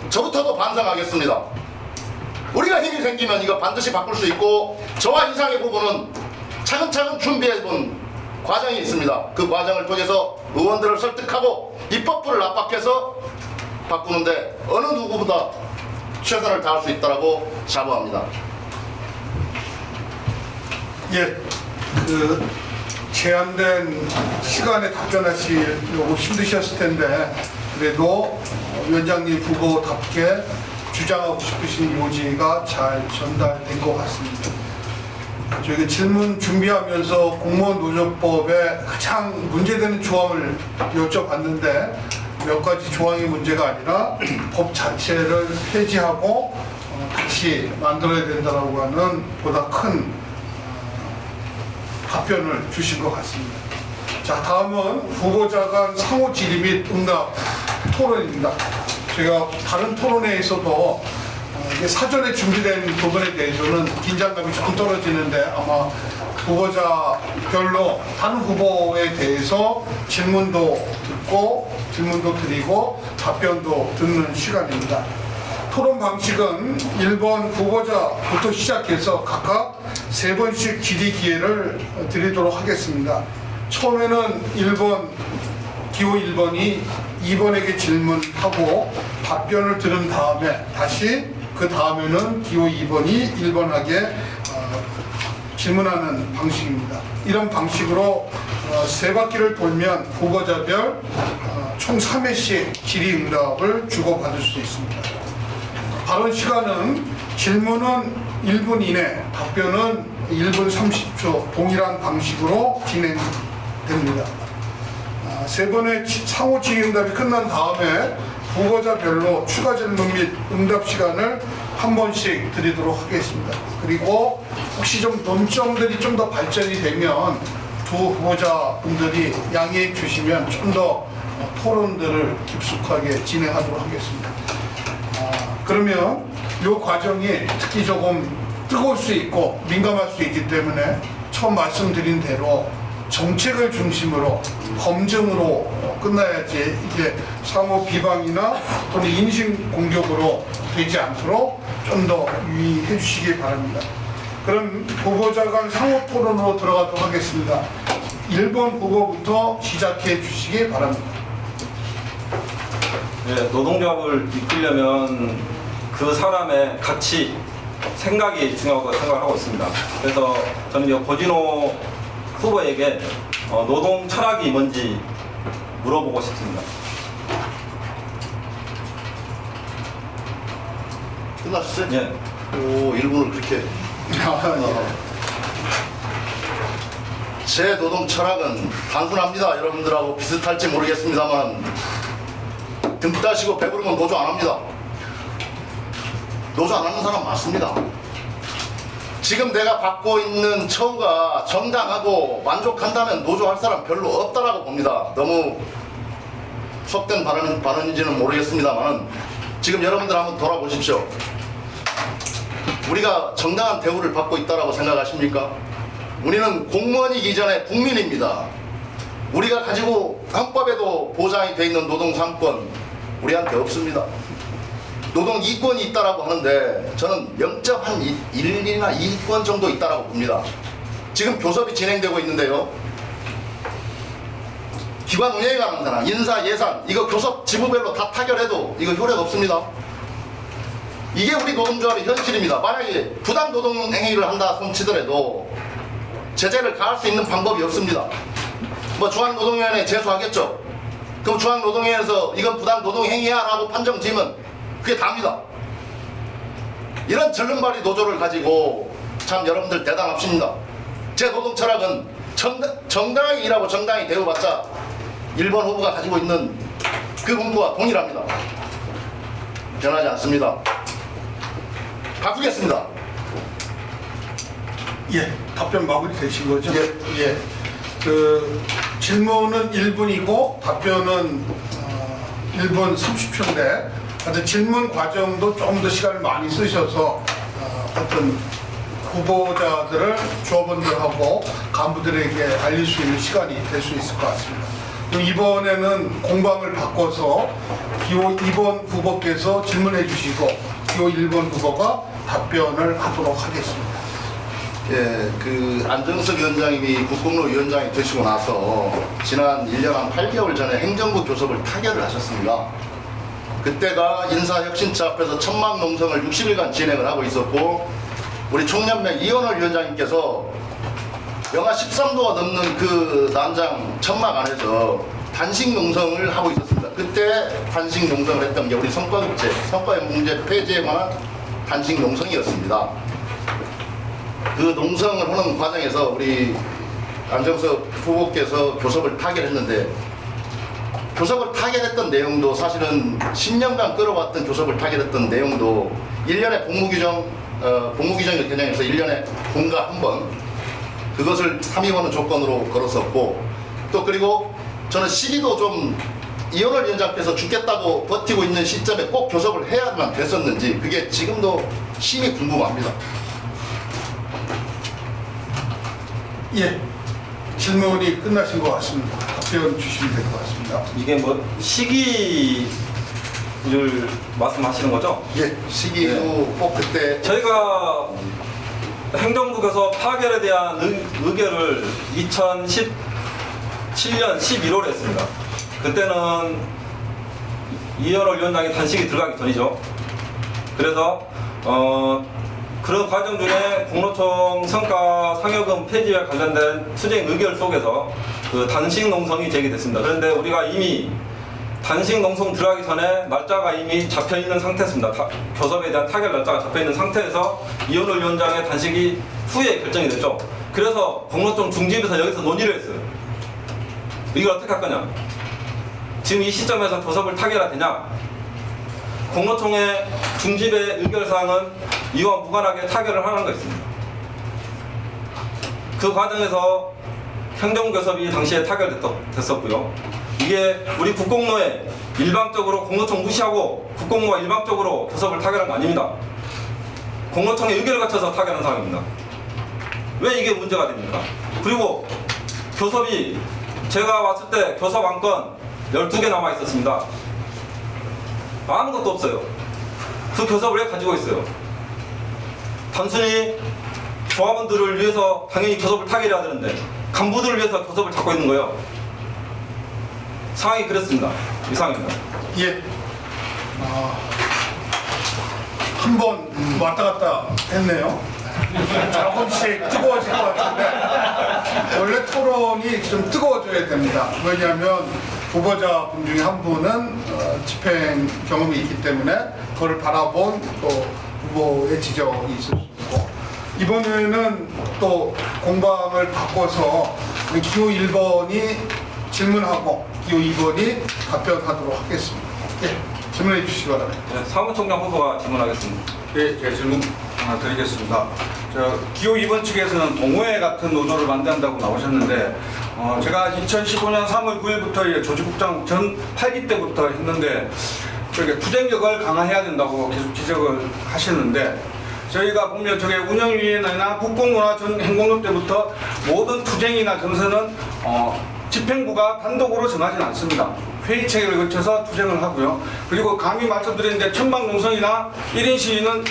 [SPEAKER 4] 저부터도 반성하겠습니다. 우리가 힘이 생기면 이거 반드시 바꿀 수 있고 저와 이상의 부분은 차근차근 준비해본 과정이 있습니다. 그 과정을 통해서 의원들을 설득하고 입법부를 압박해서 바꾸는데 어느 누구보다 최선을 다할 수 있다고 자부합니다.
[SPEAKER 1] 예, 제한된 시간에 답변하시려고 힘드셨을 텐데 그래도 위원장님 후보답게 주장하고 싶으신 요지가 잘 전달된 것 같습니다. 저희가 질문 준비하면서 공무원 노조법의 가장 문제되는 조항을 여쭤봤는데 몇 가지 조항이 문제가 아니라 법 자체를 폐지하고 다시 만들어야 된다고 하는 보다 큰 답변을 주신 것 같습니다. 자, 다음은 후보자 간 상호 질의 및 응답 토론입니다. 제가 다른 토론회에서도 이게 사전에 준비된 부분에 대해서는 긴장감이 조금 떨어지는데 아마 후보자별로 한 후보에 대해서 질문도 듣고 질문도 드리고 답변도 듣는 시간입니다. 토론 방식은 1번 후보자부터 시작해서 각각 3번씩 질의 기회를 드리도록 하겠습니다. 처음에는 1번, 기호 1번이 2번에게 질문하고 답변을 들은 다음에 다시 그 다음에는 기호 2번이 1번에게 질문하는 방식입니다. 이런 방식으로 3바퀴를 돌면 후보자별 총 3회씩 질의응답을 주고받을 수 있습니다. 발언 시간은 질문은 1분 이내, 답변은 1분 30초 동일한 방식으로 진행됩니다. 3번의 상호 질의응답이 끝난 다음에 후보자별로 추가 질문 및 응답 시간을 한 번씩 드리도록 하겠습니다. 그리고 혹시 좀 논점들이 좀 더 발전이 되면 두 후보자분들이 양해해 주시면 좀 더 토론들을 깊숙하게 진행하도록 하겠습니다. 그러면 이 과정이 특히 조금 뜨거울 수 있고 민감할 수 있기 때문에 처음 말씀드린 대로 정책을 중심으로 검증으로 끝나야지 이게 상호 비방이나 또는 인신 공격으로 되지 않도록 좀 더 유의해 주시기 바랍니다. 그럼 후보자 간 상호 토론으로 들어가도록 하겠습니다. 1번 후보부터 시작해 주시기 바랍니다.
[SPEAKER 2] 네, 노동조합을 이끌려면 그 사람의 가치, 생각이 중요하다고 생각을 하고 있습니다. 그래서 저는 고진호 후보에게 노동 철학이 뭔지 물어보고 싶습니다.
[SPEAKER 4] 끝났어요?
[SPEAKER 2] 예.
[SPEAKER 4] 오, 1분을 그렇게. 제 노동 철학은 단순합니다. 여러분들하고 비슷할지 모르겠습니다만 등 따시고 배부르면 노조 안 합니다. 노조 안 하는 사람 많습니다. 지금 내가 받고 있는 처우가 정당하고 만족한다면 노조할 사람 별로 없다라고 봅니다. 너무 속된 발언인지는 모르겠습니다만 지금 여러분들 한번 돌아보십시오. 우리가 정당한 대우를 받고 있다라고 생각하십니까? 우리는 공무원이기 전에 국민입니다. 우리가 가지고 헌법에도 보장이 돼 있는 노동 3권 우리한테 없습니다. 노동 2권이 있다라고 하는데 저는 0.1이나 2권 정도 있다라고 봅니다. 지금 교섭이 진행되고 있는데요. 기관 운영에 관한 사람, 인사, 예산 이거 교섭 지부별로 다 타결해도 이거 효력 없습니다. 이게 우리 노동조합의 현실입니다. 만약에 부당 노동 행위를 한다 손치더라도 제재를 가할 수 있는 방법이 없습니다. 뭐 중앙노동위원회에 제소하겠죠. 그럼 중앙노동위원회에서 이건 부당 노동 행위야 라고 판정 지으면 그게 답니다. 이런 절름발이 노조를 가지고 참 여러분들 대단하십니다. 제 노동 철학은 정당하게 일하고 정당히 대우받자 1번 후보가 가지고 있는 그 문구와 동일합니다. 변하지 않습니다. 바꾸겠습니다.
[SPEAKER 1] 예, 답변 마무리 되신 거죠?
[SPEAKER 4] 예.
[SPEAKER 1] 예. 그 질문은 1분이고 답변은 1분 30초인데 하여튼 질문 과정도 좀 더 시간을 많이 쓰셔서 어떤 후보자들을 조합원들하고 간부들에게 알릴 수 있는 시간이 될 수 있을 것 같습니다. 그럼 이번에는 공방을 바꿔서 기호 2번 후보께서 질문해 주시고 기호 1번 후보가 답변을 하도록 하겠습니다.
[SPEAKER 4] 예, 그 안정석 위원장님이 국공로 위원장이 되시고 나서 지난 1년 한 8개월 전에 행정부 교섭을 타결을 하셨습니다. 그때가 인사혁신처 앞에서 천막농성을 60일간 진행을 하고 있었고 우리 총연맹 이원월 위원장님께서 영하 13도가 넘는 그 난장 천막 안에서 단식 농성을 하고 있었습니다. 그때 단식 농성을 했던 게 우리 성과급제, 성과연봉제 폐지에 관한 단식 농성이었습니다. 그 농성을 하는 과정에서 우리 안정석 후보께서 교섭을 타결했는데 교섭을 타결했던 내용도 사실은 10년간 끌어왔던 교섭을 타결했던 내용도 1년에 복무규정을 개정해서 1년에 공가 1번 그것을 3위원은 조건으로 걸었었고 또 그리고 저는 시기도 좀 이원월 위원장께서 죽겠다고 버티고 있는 시점에 꼭 교섭을 해야만 됐었는지 그게 지금도 심히 궁금합니다.
[SPEAKER 1] 예, 질문이 끝나신 것 같습니다. 답변 주시면 될 것 같습니다.
[SPEAKER 2] 이게 뭐 시기를 말씀하시는 거죠?
[SPEAKER 4] 예, 시기도 꼭 그때
[SPEAKER 2] 저희가 행정부 교섭 타결에 대한 의결을 2017년 11월에 했습니다. 그때는 이현월 위원장이 단식이 들어가기 전이죠. 그래서 그런 과정 중에 공로총 성과 상여금 폐지와 관련된 투쟁 의결 속에서 그 단식 농성이 제기됐습니다. 그런데 우리가 이미 단식 농성 들어가기 전에 날짜가 이미 잡혀 있는 상태였습니다. 교섭에 대한 타결 날짜가 잡혀 있는 상태에서 이현월 위원장의 단식이 후에 결정이 됐죠. 그래서 공로총 중집에서 여기서 논의를 했어요. 이걸 어떻게 할 거냐? 지금 이 시점에서 교섭을 타결해야 되냐? 공로총의 중집의 의결사항은 이와 무관하게 타결을 하는 거 있습니다. 그 과정에서 행정교섭이 당시에 타결됐었고요. 이게 우리 국공로에 일방적으로 공로총 무시하고 국공로가 일방적으로 교섭을 타결한 거 아닙니다. 공로총의 의결을 거쳐서 타결한 상황입니다. 왜 이게 문제가 됩니까? 그리고 교섭이 제가 왔을 때 교섭 안건 12개 남아 있었습니다. 아무것도 없어요. 그 교섭을 왜 가지고 있어요? 단순히 조합원들을 위해서 당연히 교섭을 타결해야 되는데 간부들을 위해서 교섭을 잡고 있는 거예요. 상황이 그랬습니다. 이 상황입니다.
[SPEAKER 1] 예, 한 번 왔다 갔다 했네요. 조금씩 뜨거워질 것 같은데 원래 토론이 좀 뜨거워져야 됩니다. 왜냐하면 후보자 분 중에 한 분은 집행 경험이 있기 때문에 그걸 바라본 또 후보의 지적이 있을 수 있고 이번에는 또 공방을 바꿔서 우리 기호 1번이 질문하고 기호 2번이 답변하도록 하겠습니다. 예, 질문해 주시기 바랍니다.
[SPEAKER 2] 네, 사무총장 후보가 질문하겠습니다.
[SPEAKER 3] 예, 제 질문 하나 드리겠습니다. 기호 2번 측에서는 동호회 같은 노조를 만든다고 나오셨는데 제가 2015년 3월 9일부터 조직국장 전 8기 때부터 했는데 투쟁력을 강화해야 된다고 계속 지적을 하시는데 저희가 보면 저게 운영위원회나 국공문화 전 행공로 때부터 모든 투쟁이나 정서는 집행부가 단독으로 정하지는 않습니다. 회의 체계를 거쳐서 투쟁을 하고요. 그리고 감히 말씀드렸는데 천막농성이나 1인 시위는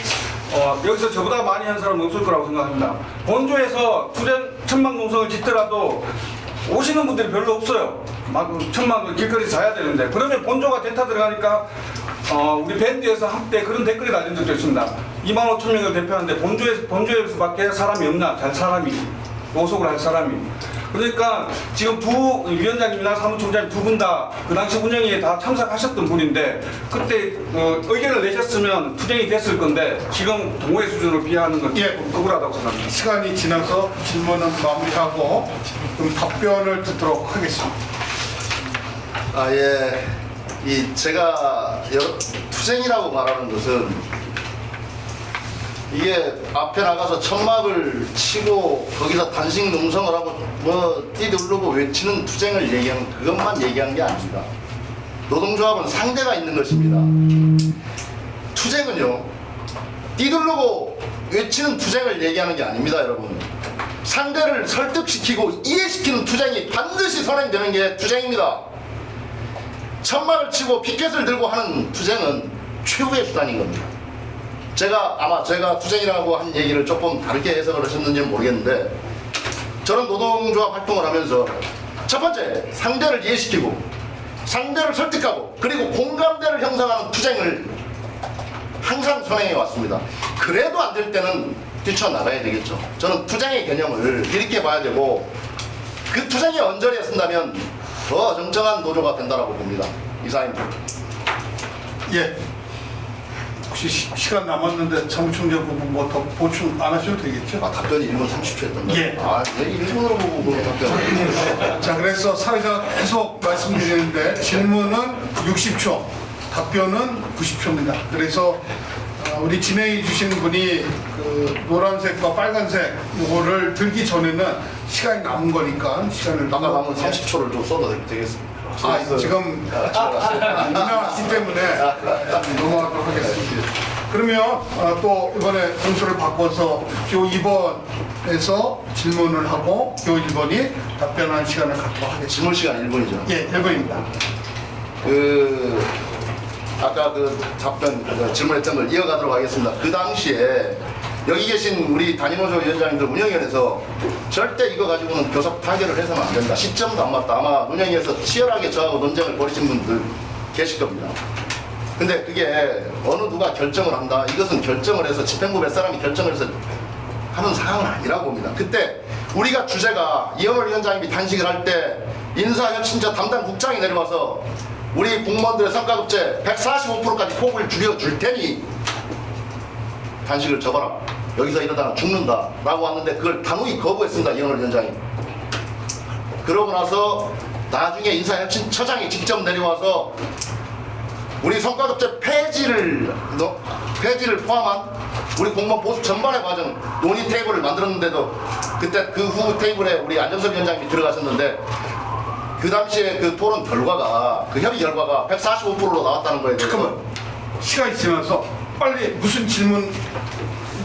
[SPEAKER 3] 여기서 저보다 많이 한 사람은 없을 거라고 생각합니다. 본조에서 투쟁 천막농성을 짓더라도 오시는 분들이 별로 없어요. 천막을 길거리에서 자야 되는데 그러면 본조가 대타 들어가니까 우리 밴드에서 한때 그런 댓글이 달린 적도 있습니다. 25,000명을 대표하는데 본조에서밖에 사람이 없나? 잘 사람이 노속을 할 사람이. 그러니까 지금 두 위원장님이나 사무총장님 두 분 다 그 당시 운영회에 다 참석하셨던 분인데 그때 의견을 내셨으면 투쟁이 됐을 건데 지금 동호회 수준으로 비하하는 건 억울하다고 생각합니다.
[SPEAKER 1] 시간이 지나서 질문은 마무리하고 좀 답변을 듣도록 하겠습니다.
[SPEAKER 4] 예. 제가 투쟁이라고 말하는 것은 이게 앞에 나가서 천막을 치고 거기서 단식 농성을 하고 뛰두르고 외치는 투쟁을 얘기한 그것만 얘기한 게 아닙니다. 노동조합은 상대가 있는 것입니다. 투쟁은요 뛰두르고 외치는 투쟁을 얘기하는 게 아닙니다, 여러분. 상대를 설득시키고 이해시키는 투쟁이 반드시 선행되는 게 투쟁입니다. 천막을 치고 피켓을 들고 하는 투쟁은 최후의 수단인 겁니다. 제가 투쟁이라고 한 얘기를 조금 다르게 해석을 하셨는지는 모르겠는데 저는 노동조합 활동을 하면서 첫 번째 상대를 이해시키고 상대를 설득하고 그리고 공감대를 형성하는 투쟁을 항상 선행해 왔습니다. 그래도 안 될 때는 뛰쳐나가야 되겠죠. 저는 투쟁의 개념을 이렇게 봐야 되고 그 투쟁이 언저리에 쓴다면 더 정정한 노조가 된다고 봅니다. 이상입니다.
[SPEAKER 1] 예. 혹시 시간 남았는데 사무총장 부분 뭐 더 보충 안 하셔도 되겠죠?
[SPEAKER 4] 답변이 1분 30초 했던데.
[SPEAKER 1] 예.
[SPEAKER 4] 왜 1분으로 보고 그런 답변을.
[SPEAKER 1] 자, 그래서 사회자가 계속 말씀드리는데 질문은 60초, 답변은 90초입니다. 그래서 우리 진행해 주신 분이 그 노란색과 빨간색 요거를 들기 전에는 시간이 남은 거니까 시간을
[SPEAKER 4] 아까 남은 30초를 좀 써도 되겠습니다.
[SPEAKER 1] 지금 지나왔기 때문에 넘어가도록 하겠습니다. 그러면 또 이번에 순서를 바꿔서 기호 2번에서 질문을 하고 기호 1번이 답변하는 시간을 갖도록 하겠습니다.
[SPEAKER 4] 질문 시간 1분이죠.
[SPEAKER 1] 예, 1번입니다.
[SPEAKER 4] 아까 답변 질문했던 걸 이어가도록 하겠습니다. 그 당시에 여기 계신 우리 단임노조 위원장님들 운영위원회에서 절대 이거 가지고는 교섭 타결을 해서는 안 된다. 시점도 안 맞다. 아마 운영위에서 치열하게 저하고 논쟁을 벌이신 분들 계실 겁니다. 근데 그게 어느 누가 결정을 한다. 이것은 결정을 해서 집행부 몇 사람이 결정을 해서 하는 사항은 아니라고 봅니다. 그때 우리가 주제가 이현월 위원장님이 단식을 할 때 인사혁신처 담당 국장이 내려와서 우리 공무원들의 성과급제 145%까지 폭을 줄여줄 테니 단식을 접어라. 여기서 이러다가 죽는다 라고 왔는데 그걸 단호히 거부했습니다. 이현월 위원장이. 그러고 나서 나중에 인사혁신처장이 직접 내려와서 우리 성과급제 폐지를 포함한 우리 공무원 보수 전반의 과정 논의 테이블을 만들었는데도 그때 그 후 테이블에 우리 안정석 위원장님이 들어가셨는데 그 당시에 그 토론 결과가 그 협의 결과가 145%로 나왔다는 거에 대해서
[SPEAKER 1] 잠깐만, 시간이 지나서 빨리 무슨 질문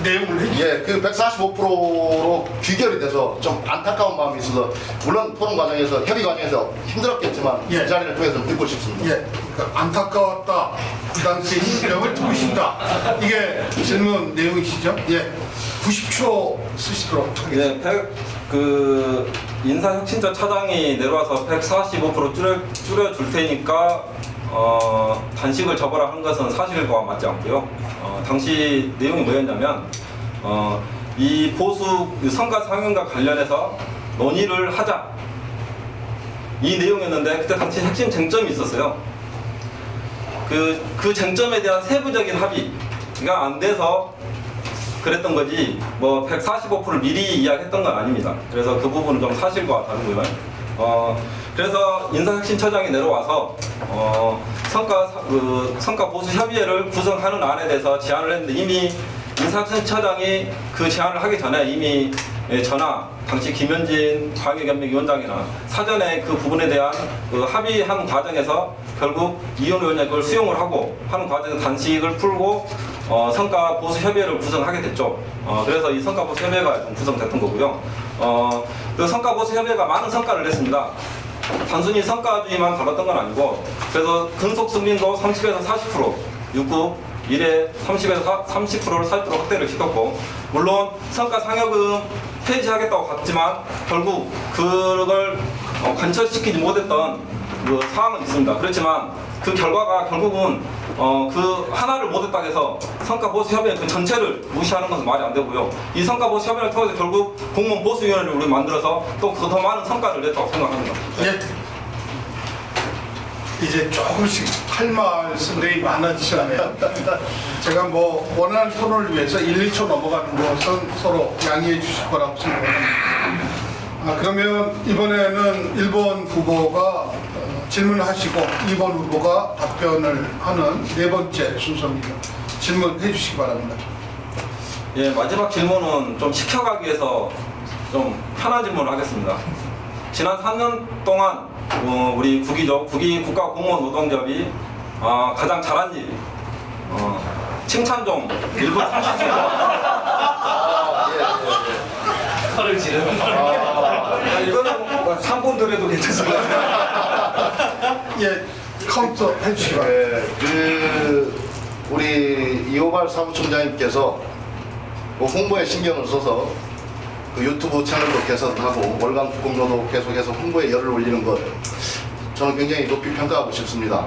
[SPEAKER 1] 내용을 해주세요.
[SPEAKER 4] 예, 그 145%로 귀결이 돼서 좀 안타까운 마음이 있어서 물론 토론 과정에서 협의 과정에서 힘들었겠지만
[SPEAKER 1] 예.
[SPEAKER 4] 이 자리를 통해서 좀 듣고 싶습니다.
[SPEAKER 1] 예, 그러니까 안타까웠다. 그 당시의 힘듦을 듣고 싶다. 이게 질문 내용이시죠? 예, 90초 쓰시도록 하겠습니다.
[SPEAKER 2] 네, 인사혁신처 차장이 내려와서 145% 줄여줄 테니까 단식을 접어라 한 것은 사실과 맞지 않고요. 당시 내용이 뭐였냐면 이 보수 성과 상영과 관련해서 논의를 하자 이 내용이었는데 그때 당시 핵심 쟁점이 있었어요. 그 쟁점에 대한 세부적인 합의가 안 돼서 그랬던 거지 뭐 145%를 미리 이야기했던 건 아닙니다. 그래서 그 부분은 좀 사실과 다르고요. 그래서 인사혁신처장이 내려와서 성과 보수 협의회를 구성하는 안에 대해서 제안을 했는데 이미 인사청처장이 그 제안을 하기 전에 이미 전하 당시 김현진 광역연맹위원장이나 사전에 그 부분에 대한 그 합의한 과정에서 결국 이현 위원장이 그걸 수용을 하고 하는 과정에서 단식을 풀고 성과 보수 협의회를 구성하게 됐죠. 그래서 이 성과 보수 협의회가 좀 구성됐던 거고요. 그 성과 보수 협의회가 많은 성과를 냈습니다. 단순히 성과주의만 달랐던 건 아니고, 그래서 근속 승진도 30에서 40%, 6급 1회 30에서 30%를 40% 확대를 시켰고, 물론 성과 상여금 폐지하겠다고 갔지만 결국 그걸 관철시키지 못했던 그 상황은 있습니다. 그렇지만 그 결과가 결국은 그 하나를 못했다고 해서 성과보수협의회 그 전체를 무시하는 것은 말이 안 되고요. 이 성과보수협의회를 통해서 결국 공무원 보수위원회를 우리 만들어서 또 더 많은 성과를 냈다고 생각합니다.
[SPEAKER 1] 예. 이제 조금씩 할 말씀들이 많아지셨네요. 제가 뭐 원활한 토론을 위해서 1, 2초 넘어가는 것은 서로 양해해 주실 거라고 생각합니다. 그러면 이번에는 1번 후보가 질문하시고 2번 후보가 답변을 하는 네 번째 순서입니다. 질문해 주시기 바랍니다.
[SPEAKER 2] 예, 마지막 질문은 좀 시켜가기 위해서 좀 편한 질문을 하겠습니다. 지난 3년 동안 우리 국기 국가공무원 노동조합이 가장 잘한 일, 칭찬 좀 1분 30초.
[SPEAKER 6] 팔을 지르는
[SPEAKER 3] 이거는 뭐 3분 드려도 괜찮습니다.
[SPEAKER 1] 예, 카운터 해주시기 바랍니다.
[SPEAKER 4] 우리 이호발 사무총장님께서 뭐 홍보에 신경을 써서 그 유튜브 채널도 개설하고 월간 국공로도 계속해서 홍보에 열을 올리는 것, 저는 굉장히 높이 평가하고 싶습니다.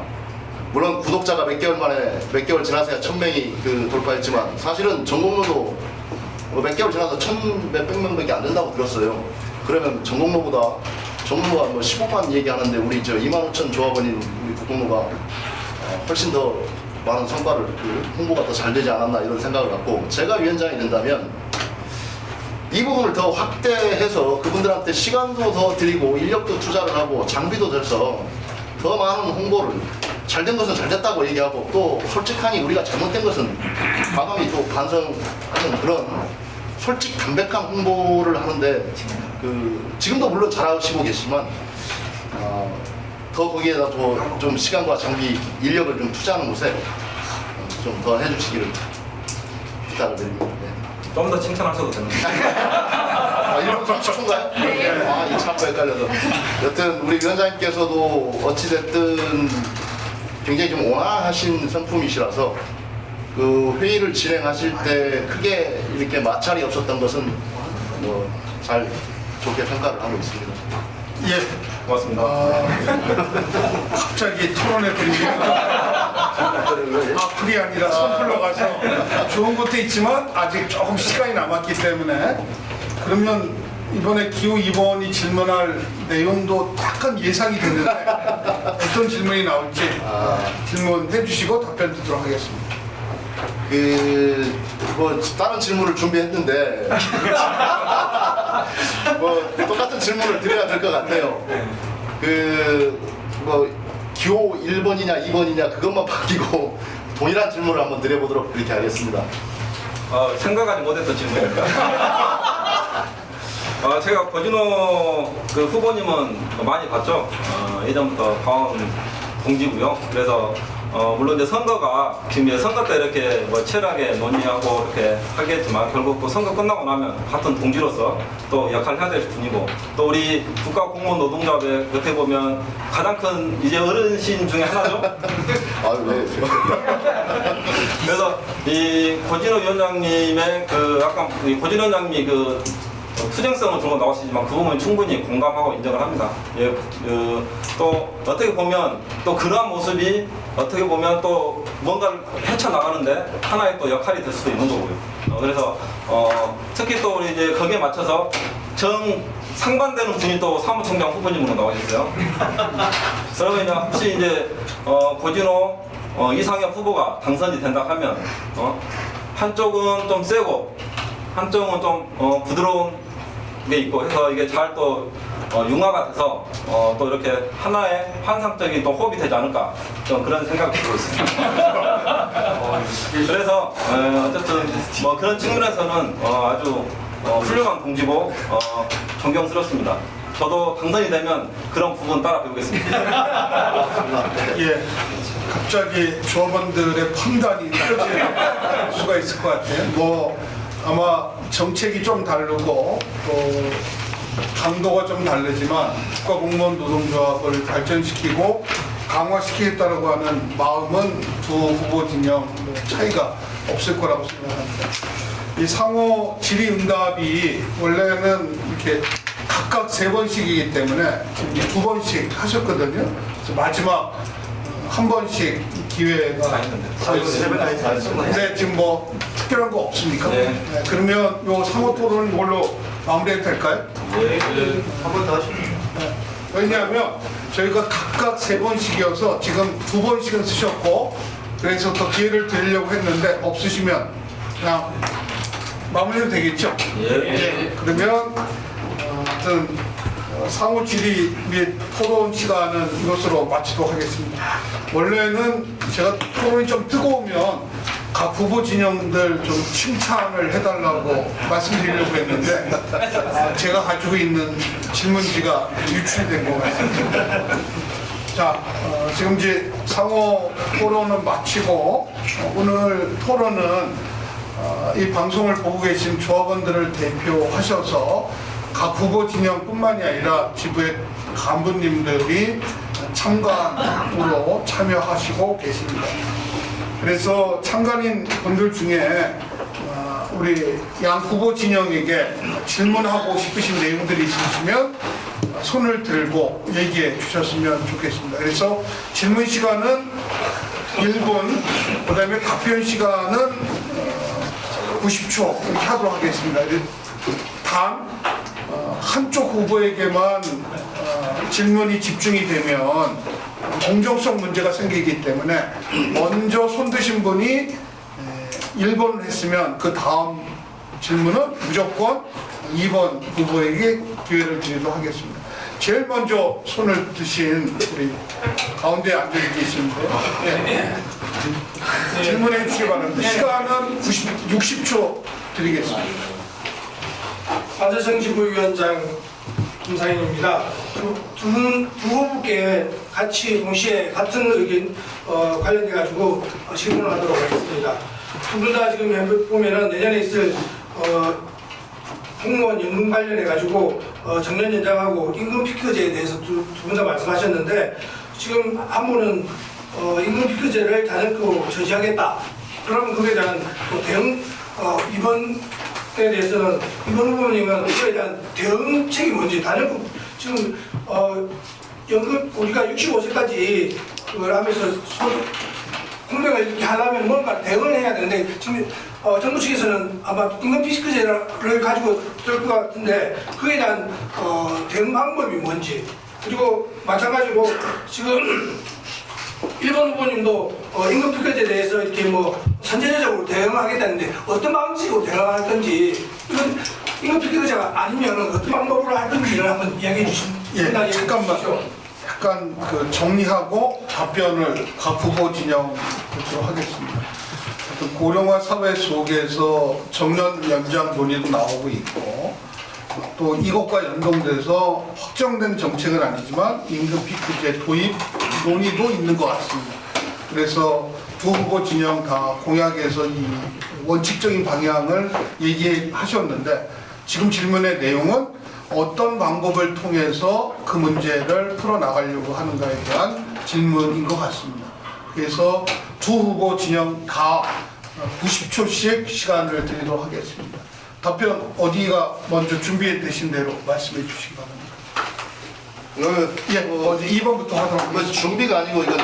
[SPEAKER 4] 물론 구독자가 몇 개월 지나서야 1000명이 돌파했지만, 사실은 전공로도 몇 개월 지나서 1000몇백 명밖에 안 된다고 들었어요. 그러면 전공로가 뭐 15만 얘기하는데 우리 25,000 조합원인 우리 국공로가 훨씬 더 많은 성과를 홍보가 더 잘 되지 않았나 이런 생각을 갖고, 제가 위원장이 된다면 이 부분을 더 확대해서 그분들한테 시간도 더 드리고 인력도 투자를 하고 장비도 들어서 더 많은 홍보를, 잘된 것은 잘 됐다고 얘기하고, 또 솔직하니 우리가 잘못된 것은 과감히 또 반성하는 그런 솔직 담백한 홍보를 하는데, 지금도 물론 잘하시고 계시지만 더 거기에다 더 좀 시간과 장비, 인력을 좀 투자하는 곳에 좀 더 해주시기를 부탁을 드립니다. 네.
[SPEAKER 2] 좀 더 칭찬하셔도 됩니다.
[SPEAKER 4] 이런 거 30초인가요? 네. 이 참 헷갈려서. 여튼 우리 위원장님께서도 어찌됐든 굉장히 좀 온화하신 성품이시라서 그 회의를 진행하실 때 크게 이렇게 마찰이 없었던 것은 뭐 잘 좋게 평가를 하고 있습니다.
[SPEAKER 1] 예,
[SPEAKER 2] 고맙습니다.
[SPEAKER 1] 갑자기 토론에 들리니까 악플이 아니라 선플로 가서 좋은 것도 있지만 아직 조금 시간이 남았기 때문에, 그러면 이번에 기호 2번이 질문할 내용도 약간 예상이 되는데 어떤 질문이 나올지 질문해 주시고 답변 듣도록 하겠습니다.
[SPEAKER 4] 뭐 다른 질문을 준비했는데 뭐 똑같은 질문을 드려야 될 것 같아요. 뭐 기호 1번이냐 2번이냐 그것만 바뀌고 동일한 질문을 한번 드려보도록 그렇게 하겠습니다.
[SPEAKER 2] 생각하지 못했던 질문입니다. 제가 고진호 그 후보님은 많이 봤죠. 예전부터 봐온 동지고요. 그래서 물론 이제 선거가 지금 이제 선거 때 이렇게 뭐 치열하게 논의하고 이렇게 하겠지만, 결국 그 선거 끝나고 나면 같은 동지로서 또 역할을 해야 될 분이고, 또 우리 국가공무원 노동조합에 어떻게 보면 가장 큰 이제 어르신 중에 하나죠.
[SPEAKER 4] 네.
[SPEAKER 2] 그래서 이 고진호 위원장님의 아까 고진호 위원장님이 투쟁성을 들고 나오시지만 그 부분은 충분히 공감하고 인정을 합니다. 예, 또 어떻게 보면 또 그러한 모습이 어떻게 보면 또 뭔가를 헤쳐나가는데 하나의 또 역할이 될 수도 있는 거고요. 그래서 특히 또 우리 이제 거기에 맞춰서 상반되는 분이 또 사무총장 후보님으로 나오셨어요. 그러면 이제 혹시 이제 고진호 이상엽 후보가 당선이 된다 하면 한쪽은 좀 세고 한쪽은 좀 부드러운 게 있고 해서 이게 잘 또 융화가 돼서 또 이렇게 하나의 환상적인 또 호흡이 되지 않을까, 좀 그런 생각이 들고 있습니다. 그래서 어쨌든 뭐 그런 측면에서는 아주 훌륭한 동지고 존경스럽습니다. 저도 당선이 되면 그런 부분 따라 배우겠습니다.
[SPEAKER 1] 예, 갑자기 조합원들의 판단이 떨어질 수가 있을 것 같아요. 뭐 아마 정책이 좀 다르고 또 강도가 좀 다르지만 국가공무원 노동조합을 발전시키고 강화시키겠다라고 하는 마음은 두 후보 진영 차이가 없을 거라고 생각합니다. 이 상호 질의응답이 원래는 이렇게 각각 3번씩이기 때문에 지금 2번씩 하셨거든요. 그래서 마지막 한 번씩 기회가 네, 지금 뭐 특별한 거 없습니까?
[SPEAKER 2] 네.
[SPEAKER 1] 네, 그러면 요 상호 토론은 이걸로 마무리해도 될까요?
[SPEAKER 6] 한 번 더 하시죠.
[SPEAKER 1] 왜냐하면 저희가 각각 3번씩이어서 지금 2번씩은 쓰셨고 그래서 더 기회를 드리려고 했는데 없으시면 그냥 마무리해도 되겠죠? 예. 그러면 하여튼 상호 질의 및 토론 시간은 이것으로 마치도록 하겠습니다. 원래는 제가 토론이 좀 뜨거우면 각 후보 진영들 좀 칭찬을 해달라고 말씀드리려고 했는데 제가 가지고 있는 질문지가 유출된 것 같습니다. 자, 지금 이제 상호 토론은 마치고 오늘 토론은 이 방송을 보고 계신 조합원들을 대표하셔서 각 후보 진영뿐만이 아니라 지부의 간부님들이 참관으로 참여하시고 계십니다. 그래서 참관인 분들 중에 우리 양 후보 진영에게 질문하고 싶으신 내용들이 있으시면 손을 들고 얘기해 주셨으면 좋겠습니다. 그래서 질문 시간은 1분, 그 다음에 답변 시간은 90초 이렇게 하도록 하겠습니다. 단 한쪽 후보에게만 질문이 집중이 되면 공정성 문제가 생기기 때문에 먼저 손 드신 분이 1번을 했으면 그 다음 질문은 무조건 2번 후보에게 기회를 드리도록 하겠습니다. 제일 먼저 손을 드신 우리 가운데 앉아 계시는데요. 네. 질문해 주시기 바랍니다. 시간은 60초 드리겠습니다.
[SPEAKER 7] 안재성 지부위원장 김상인입니다. 두 후보께 같이 동시에 같은 의견 관련돼 가지고 질문을 하도록 하겠습니다. 두 분 다 지금 보면은 내년에 있을 공무원 연금 관련해 가지고 정년 연장하고 임금 피크제에 대해서 두 분 다 말씀하셨는데 지금 한 분은 임금 피크제를 단연코 저지하겠다. 그러면 그에 대한 대응 이번 에 대해서는 이번 후보님은 그에 대한 대응책이 뭔지 단연코 지금 연금 우리가 65세까지 그걸 하면서 공백을 이렇게 하려면 뭔가 대응을 해야 되는데 지금 정부 측에서는 아마 임금 피크제를 가지고 될 것 같은데 그에 대한 대응 방법이 뭔지 그리고 마찬가지로 지금 1번 후보님도 임금 피크제에 대해서 이렇게 뭐 선제적으로 대응하겠다는데 어떤 방식으로 대응할 건지 이건 임금 피크제가 아니면 어떤 방법으로 할 건지를 한번 이야기해 주시면
[SPEAKER 1] 예, 잠깐만. 약간 그 정리하고 답변을 각 후보 진영 듣도록 하겠습니다. 고령화 사회 속에서 정년 연장 논의도 나오고 있고 또 이것과 연동돼서 확정된 정책은 아니지만 임금 피크제 도입 논의도 있는 것 같습니다. 그래서 두 후보 진영 다 공약에서 이 원칙적인 방향을 얘기하셨는데 지금 질문의 내용은 어떤 방법을 통해서 그 문제를 풀어나가려고 하는가에 대한 질문인 것 같습니다. 그래서 두 후보 진영 다 90초씩 시간을 드리도록 하겠습니다. 답변 어디가 먼저 준비해 두신 대로 말씀해 주시기 바랍니다. 예, 먼저 2번부터 하도록
[SPEAKER 4] 이거
[SPEAKER 1] 하겠습니다.
[SPEAKER 4] 준비가 아니고 이건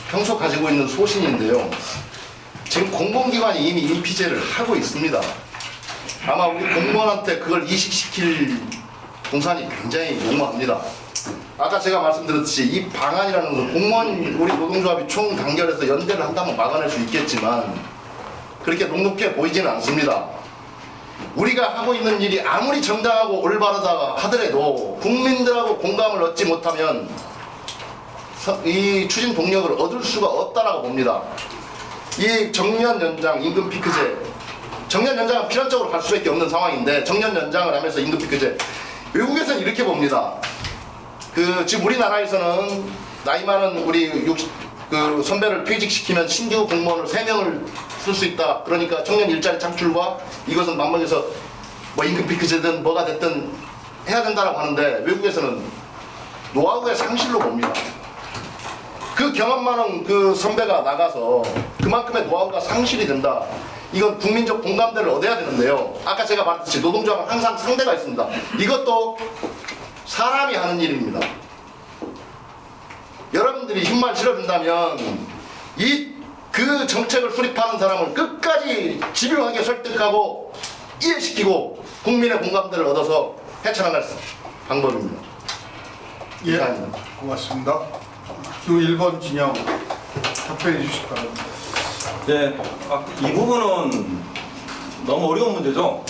[SPEAKER 4] 평소 가지고 있는 소신인데요. 지금 공공기관이 이미 인피제를 하고 있습니다. 아마 우리 공무원한테 그걸 이식시킬 공산이 굉장히 용모합니다. 아까 제가 말씀드렸듯이 이 방안이라는 것은 공무원 우리 노동조합이 총 단결해서 연대를 한다면 막아낼 수 있겠지만 그렇게 녹록해 보이지는 않습니다. 우리가 하고 있는 일이 아무리 정당하고 올바르다 하더라도 국민들하고 공감을 얻지 못하면 이 추진 동력을 얻을 수가 없다라고 봅니다. 이 정년 연장 임금 피크제, 정년 연장은 필연적으로 갈 수밖에 없는 상황인데 정년 연장을 하면서 임금 피크제, 외국에서는 이렇게 봅니다. 지금 우리나라에서는 나이 많은 우리 선배를 퇴직시키면 신규 공무원을 3명을 쓸 수 있다. 그러니까 청년 일자리 창출과 이것은 맞먹여서 뭐 임금 피크제든 뭐가 됐든 해야 된다라고 하는데 외국에서는 노하우의 상실로 봅니다. 그 경험 많은 그 선배가 나가서 그만큼의 노하우가 상실이 된다. 이건 국민적 공감대를 얻어야 되는데요. 아까 제가 말했듯이 노동조합은 항상 상대가 있습니다. 이것도 사람이 하는 일입니다. 여러분들이 힘만 실어준다면 그 정책을 수립하는 사람을 끝까지 집요하게 설득하고 이해시키고 국민의 공감대를 얻어서 헤쳐나갈 방법입니다.
[SPEAKER 1] 예,
[SPEAKER 4] 이상입니다.
[SPEAKER 1] 고맙습니다. 주 1번 진영 답변해 주시기 바랍니다.
[SPEAKER 2] 네, 이 부분은 너무 어려운 문제죠.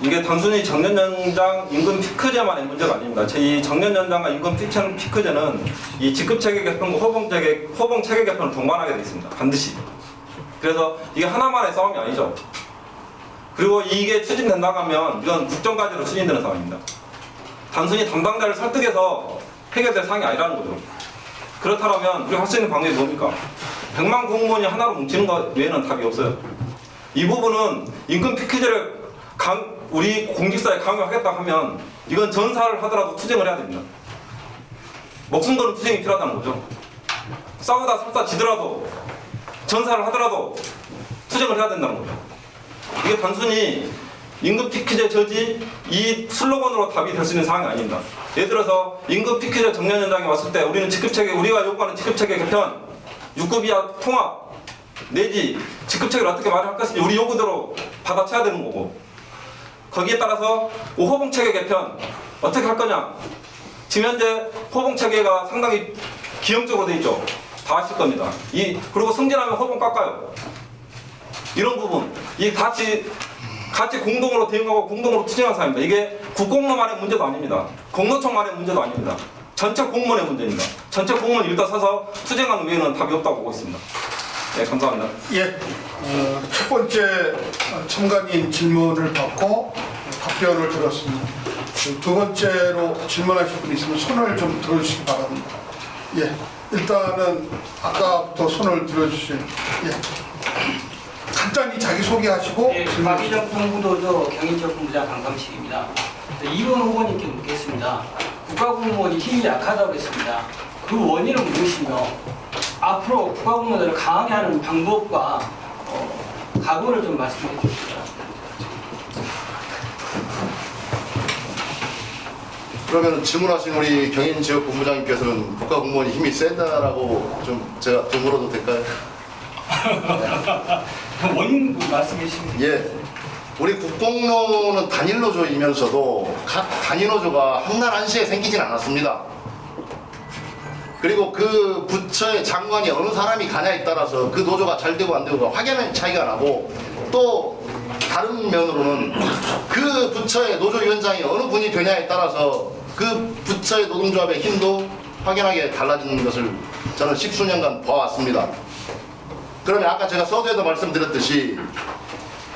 [SPEAKER 2] 이게 단순히 정년 연장 임금 피크제만의 문제가 아닙니다. 이 정년 연장과 임금 피크제는 이 직급 체계 개편과 호봉 체계 개편을 동반하게 되어 있습니다. 반드시. 그래서 이게 하나만의 싸움이 아니죠. 그리고 이게 추진된다고 하면 이건 국정과제로 추진되는 상황입니다. 단순히 담당자를 설득해서 해결될 사항이 아니라는 거죠. 그렇다면 우리가 할 수 있는 방법이 뭡니까? 100만 공무원이 하나로 뭉치는 것 외에는 답이 없어요. 이 부분은 임금 피크제를 우리 공직사에 강요하겠다 하면 이건 전사를 하더라도 투쟁을 해야 됩니다. 목숨 거는 투쟁이 필요하다는 거죠. 싸우다 설사 지더라도 전사를 하더라도 투쟁을 해야 된다는 거죠. 이게 단순히 임금 피크제 저지 이 슬로건으로 답이 될 수 있는 상황이 아닙니다. 예를 들어서 임금 피크제 정년 연장이 왔을 때 우리는 직급체계, 우리가 요구하는 직급체계 개편, 6급 이하 통합 내지 직급체계를 어떻게 마련할 것인지 우리 요구대로 받아쳐야 되는 거고, 거기에 따라서 호봉체계 개편 어떻게 할 거냐. 지금 현재 호봉체계가 상당히 기형적으로 돼 있죠. 다 아실 겁니다. 그리고 승진하면 호봉 깎아요. 이런 부분 이 같이 공동으로 대응하고 공동으로 투쟁하는 사람입니다. 이게 국공무만의 문제도 아닙니다. 공노총만의 문제도 아닙니다. 전체 공무원의 문제입니다. 전체 공무원 일단 서서 투쟁하는 외에는 답이 없다고 보고 있습니다. 네, 감사합니다.
[SPEAKER 1] 예, 첫 번째 참관인 질문을 받고 답변을 들었습니다. 두 번째로 질문하실 분 있으면 손을 좀 들어주시기 바랍니다. 예, 일단은 아까부터 손을 들어주신, 예, 간단히 자기소개하시고.
[SPEAKER 8] 네, 박희정 공부도조 경인지역 본부장 강상식입니다. 2번 후보님께 묻겠습니다. 국가공무원이 힘이 약하다고 했습니다. 그 원인은 무엇이며 앞으로 국가공무원들을 강하게 하는 방법과 각오를 좀 말씀해 주시기 바랍니다.
[SPEAKER 4] 그러면 질문하신 우리 경인지역본부장님께서는 국가공무원이 힘이 세다라고 좀 제가 좀 물어도 될까요?
[SPEAKER 8] 그 원인 말씀해 주시면
[SPEAKER 4] 예, 우리 국공노는 단일노조이면서도 각 단일노조가 한날 한시에 생기진 않았습니다. 그리고 그 부처의 장관이 어느 사람이 가냐에 따라서 그 노조가 잘 되고 안 되고가 확연한 차이가 나고, 또 다른 면으로는 그 부처의 노조위원장이 어느 분이 되냐에 따라서 그 부처의 노동조합의 힘도 확연하게 달라지는 것을 저는 십수년간 봐왔습니다. 그러면 아까 제가 서두에도 말씀드렸듯이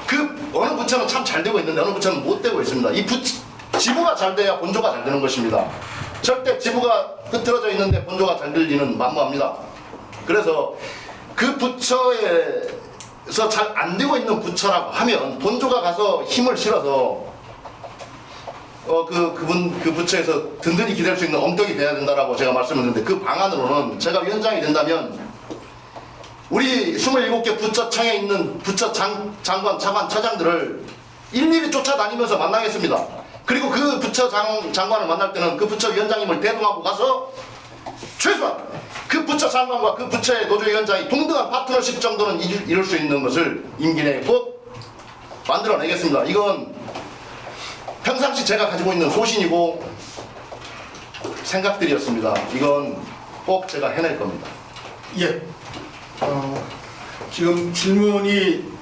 [SPEAKER 4] 그 어느 부처는 참 잘 되고 있는데 어느 부처는 못 되고 있습니다. 이 지부가 잘 돼야 본조가 잘 되는 것입니다. 절대 지부가 흐트러져 있는데 본조가 잘 될 리는 만무합니다. 그래서 그 부처에서 잘 안 되고 있는 부처라고 하면 본조가 가서 힘을 실어서 그 부처에서 든든히 기댈 수 있는 엉덩이 돼야 된다라고 제가 말씀드렸는데, 그 방안으로는 제가 위원장이 된다면 우리 27개 부처청에 있는 부처 장관, 차관, 처장들을 일일이 쫓아다니면서 만나겠습니다. 그리고 그 부처 장관을 만날 때는 그 부처 위원장님을 대동하고 가서 최소한 그 부처 장관과 그 부처의 노조위원장이 동등한 파트너십 정도는 이룰 수 있는 것을 임기 내에 꼭 만들어내겠습니다. 이건 평상시 제가 가지고 있는 소신이고 생각들이었습니다. 이건 꼭 제가 해낼 겁니다.
[SPEAKER 1] 예, 지금 질문이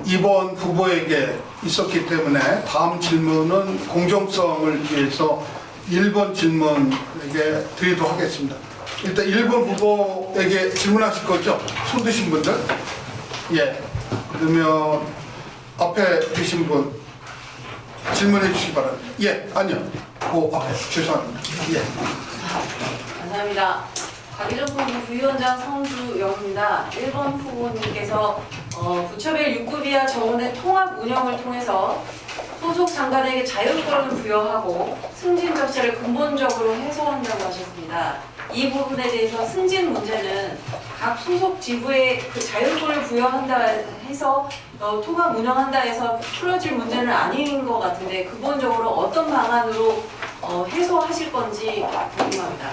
[SPEAKER 1] 2번 후보에게 있었기 때문에 다음 질문은 공정성을 위해서 1번 질문에게 드리도록 하겠습니다. 일단 1번 후보에게 질문하실 거죠? 손 드신 분들? 예. 그러면 앞에 계신 분 질문해 주시기 바랍니다. 예, 아니요. 그 앞에 죄송합니다. 예.
[SPEAKER 9] 감사합니다. 가계정보부 부위원장 성주영입니다. 1번 후보님께서 부처별 6급 이하 정원의 통합 운영을 통해서 소속 장관에게 자율권을 부여하고 승진 적체를 근본적으로 해소한다고 하셨습니다. 이 부분에 대해서 승진 문제는 각 소속 지부에 그 자율권을 부여한다 해서 통합 운영한다 해서 풀어질 문제는 아닌 것 같은데 근본적으로 어떤 방안으로 해소하실 건지 궁금합니다.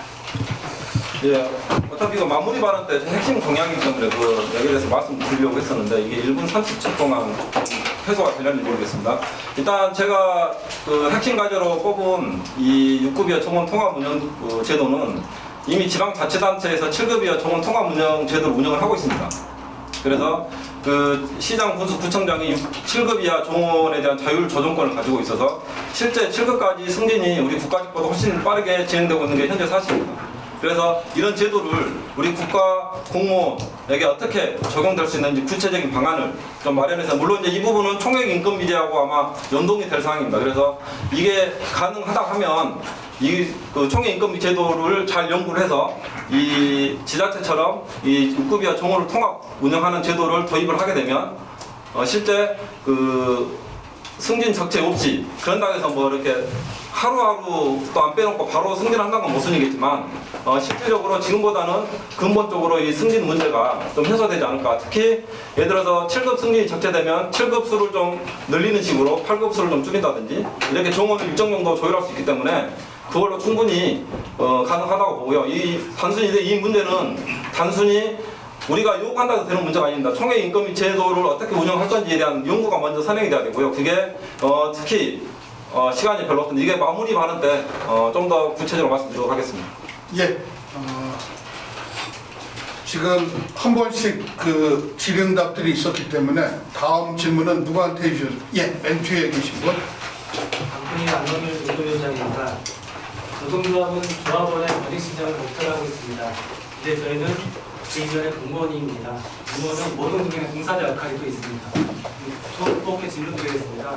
[SPEAKER 2] 예, 어차피 이거 마무리 발언 때 핵심 공약이기 때문에 그 여기에 대해서 말씀드리려고 했었는데 이게 1분 30초 동안 해소가 되는지 모르겠습니다. 일단 제가 그 핵심 과제로 뽑은 이 6급 이하 정원 통합 운영 제도는 이미 지방자치단체에서 7급 이하 정원 통합 운영 제도를 운영을 하고 있습니다. 그래서 그 시장 군수 구청장이 7급 이하 정원에 대한 자율 조정권을 가지고 있어서 실제 7급까지 승진이 우리 국가직보다 훨씬 빠르게 진행되고 있는 게 현재 사실입니다. 그래서 이런 제도를 우리 국가 공무원에게 어떻게 적용될 수 있는지 구체적인 방안을 좀 마련해서 물론 이제 이 부분은 총액 임금 미제하고 아마 연동이 될 사항입니다. 그래서 이게 가능하다 하면 이 그 총액 임금 제도를 잘 연구를 해서 이 지자체처럼 이 6급 이하 정원을 통합 운영하는 제도를 도입을 하게 되면 실제 그 승진 적체 없이 그런다고 해서 뭐 이렇게 하루하루 또 안 빼놓고 바로 승진한다는 건 모순이겠지만 실질적으로 지금보다는 근본적으로 이 승진 문제가 좀 해소되지 않을까. 특히 예를 들어서 7급 승진이 적체되면 7급 수를 좀 늘리는 식으로 8급 수를 좀 줄인다든지 이렇게 정원을 일정 정도 조율할 수 있기 때문에 그걸로 충분히 가능하다고 보고요. 단순히 이 문제는 단순히 우리가 요구한다고 해서 되는 문제가 아닙니다. 총액 임금 제도를 어떻게 운영할 건지에 대한 연구가 먼저 선행이 돼야 되고요. 그게 특히 시간이 별로 없는데 이게 마무리 발언 때 좀 더 구체적으로 말씀드리도록 하겠습니다.
[SPEAKER 1] 예. 지금 한 번씩 그 질의응답들이 있었기 때문에 다음 질문은 누구한테 해주셨어요? 예, 맨 뒤에 계신 분.
[SPEAKER 10] 강분이 안동일 노조위원장입니다. 노동조합은 조합원의 권익 신장을 목표로 하고 있습니다. 이제 저희는 제2전의 공무원입니다. 공무원은 모든 분야의 봉사자 역할이 또 있습니다. 후보께 질문드리겠습니다.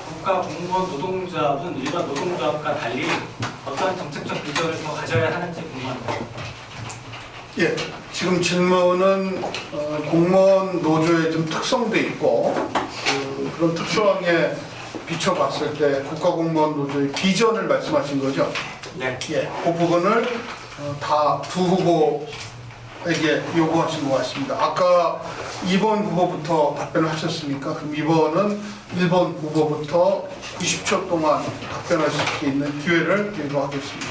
[SPEAKER 10] 국가공무원 노동조합은 일반 노동조합과 달리 어떠한 정책적 비전을 더 가져야 하는지 궁금합니다.
[SPEAKER 1] 예, 지금 질문은 공무원 노조의 좀 특성도 있고 그런 특성에 비춰봤을 때 국가공무원 노조의 비전을 말씀하신 거죠?
[SPEAKER 10] 네.
[SPEAKER 1] 예, 그 부분을 다 두 후보에게 요구하신 것 같습니다. 아까 2번 후보부터 답변을 하셨으니까 그럼 2번은 1번 후보부터 90초 동안 답변할 수 있는 기회를 드리도록 하겠습니다.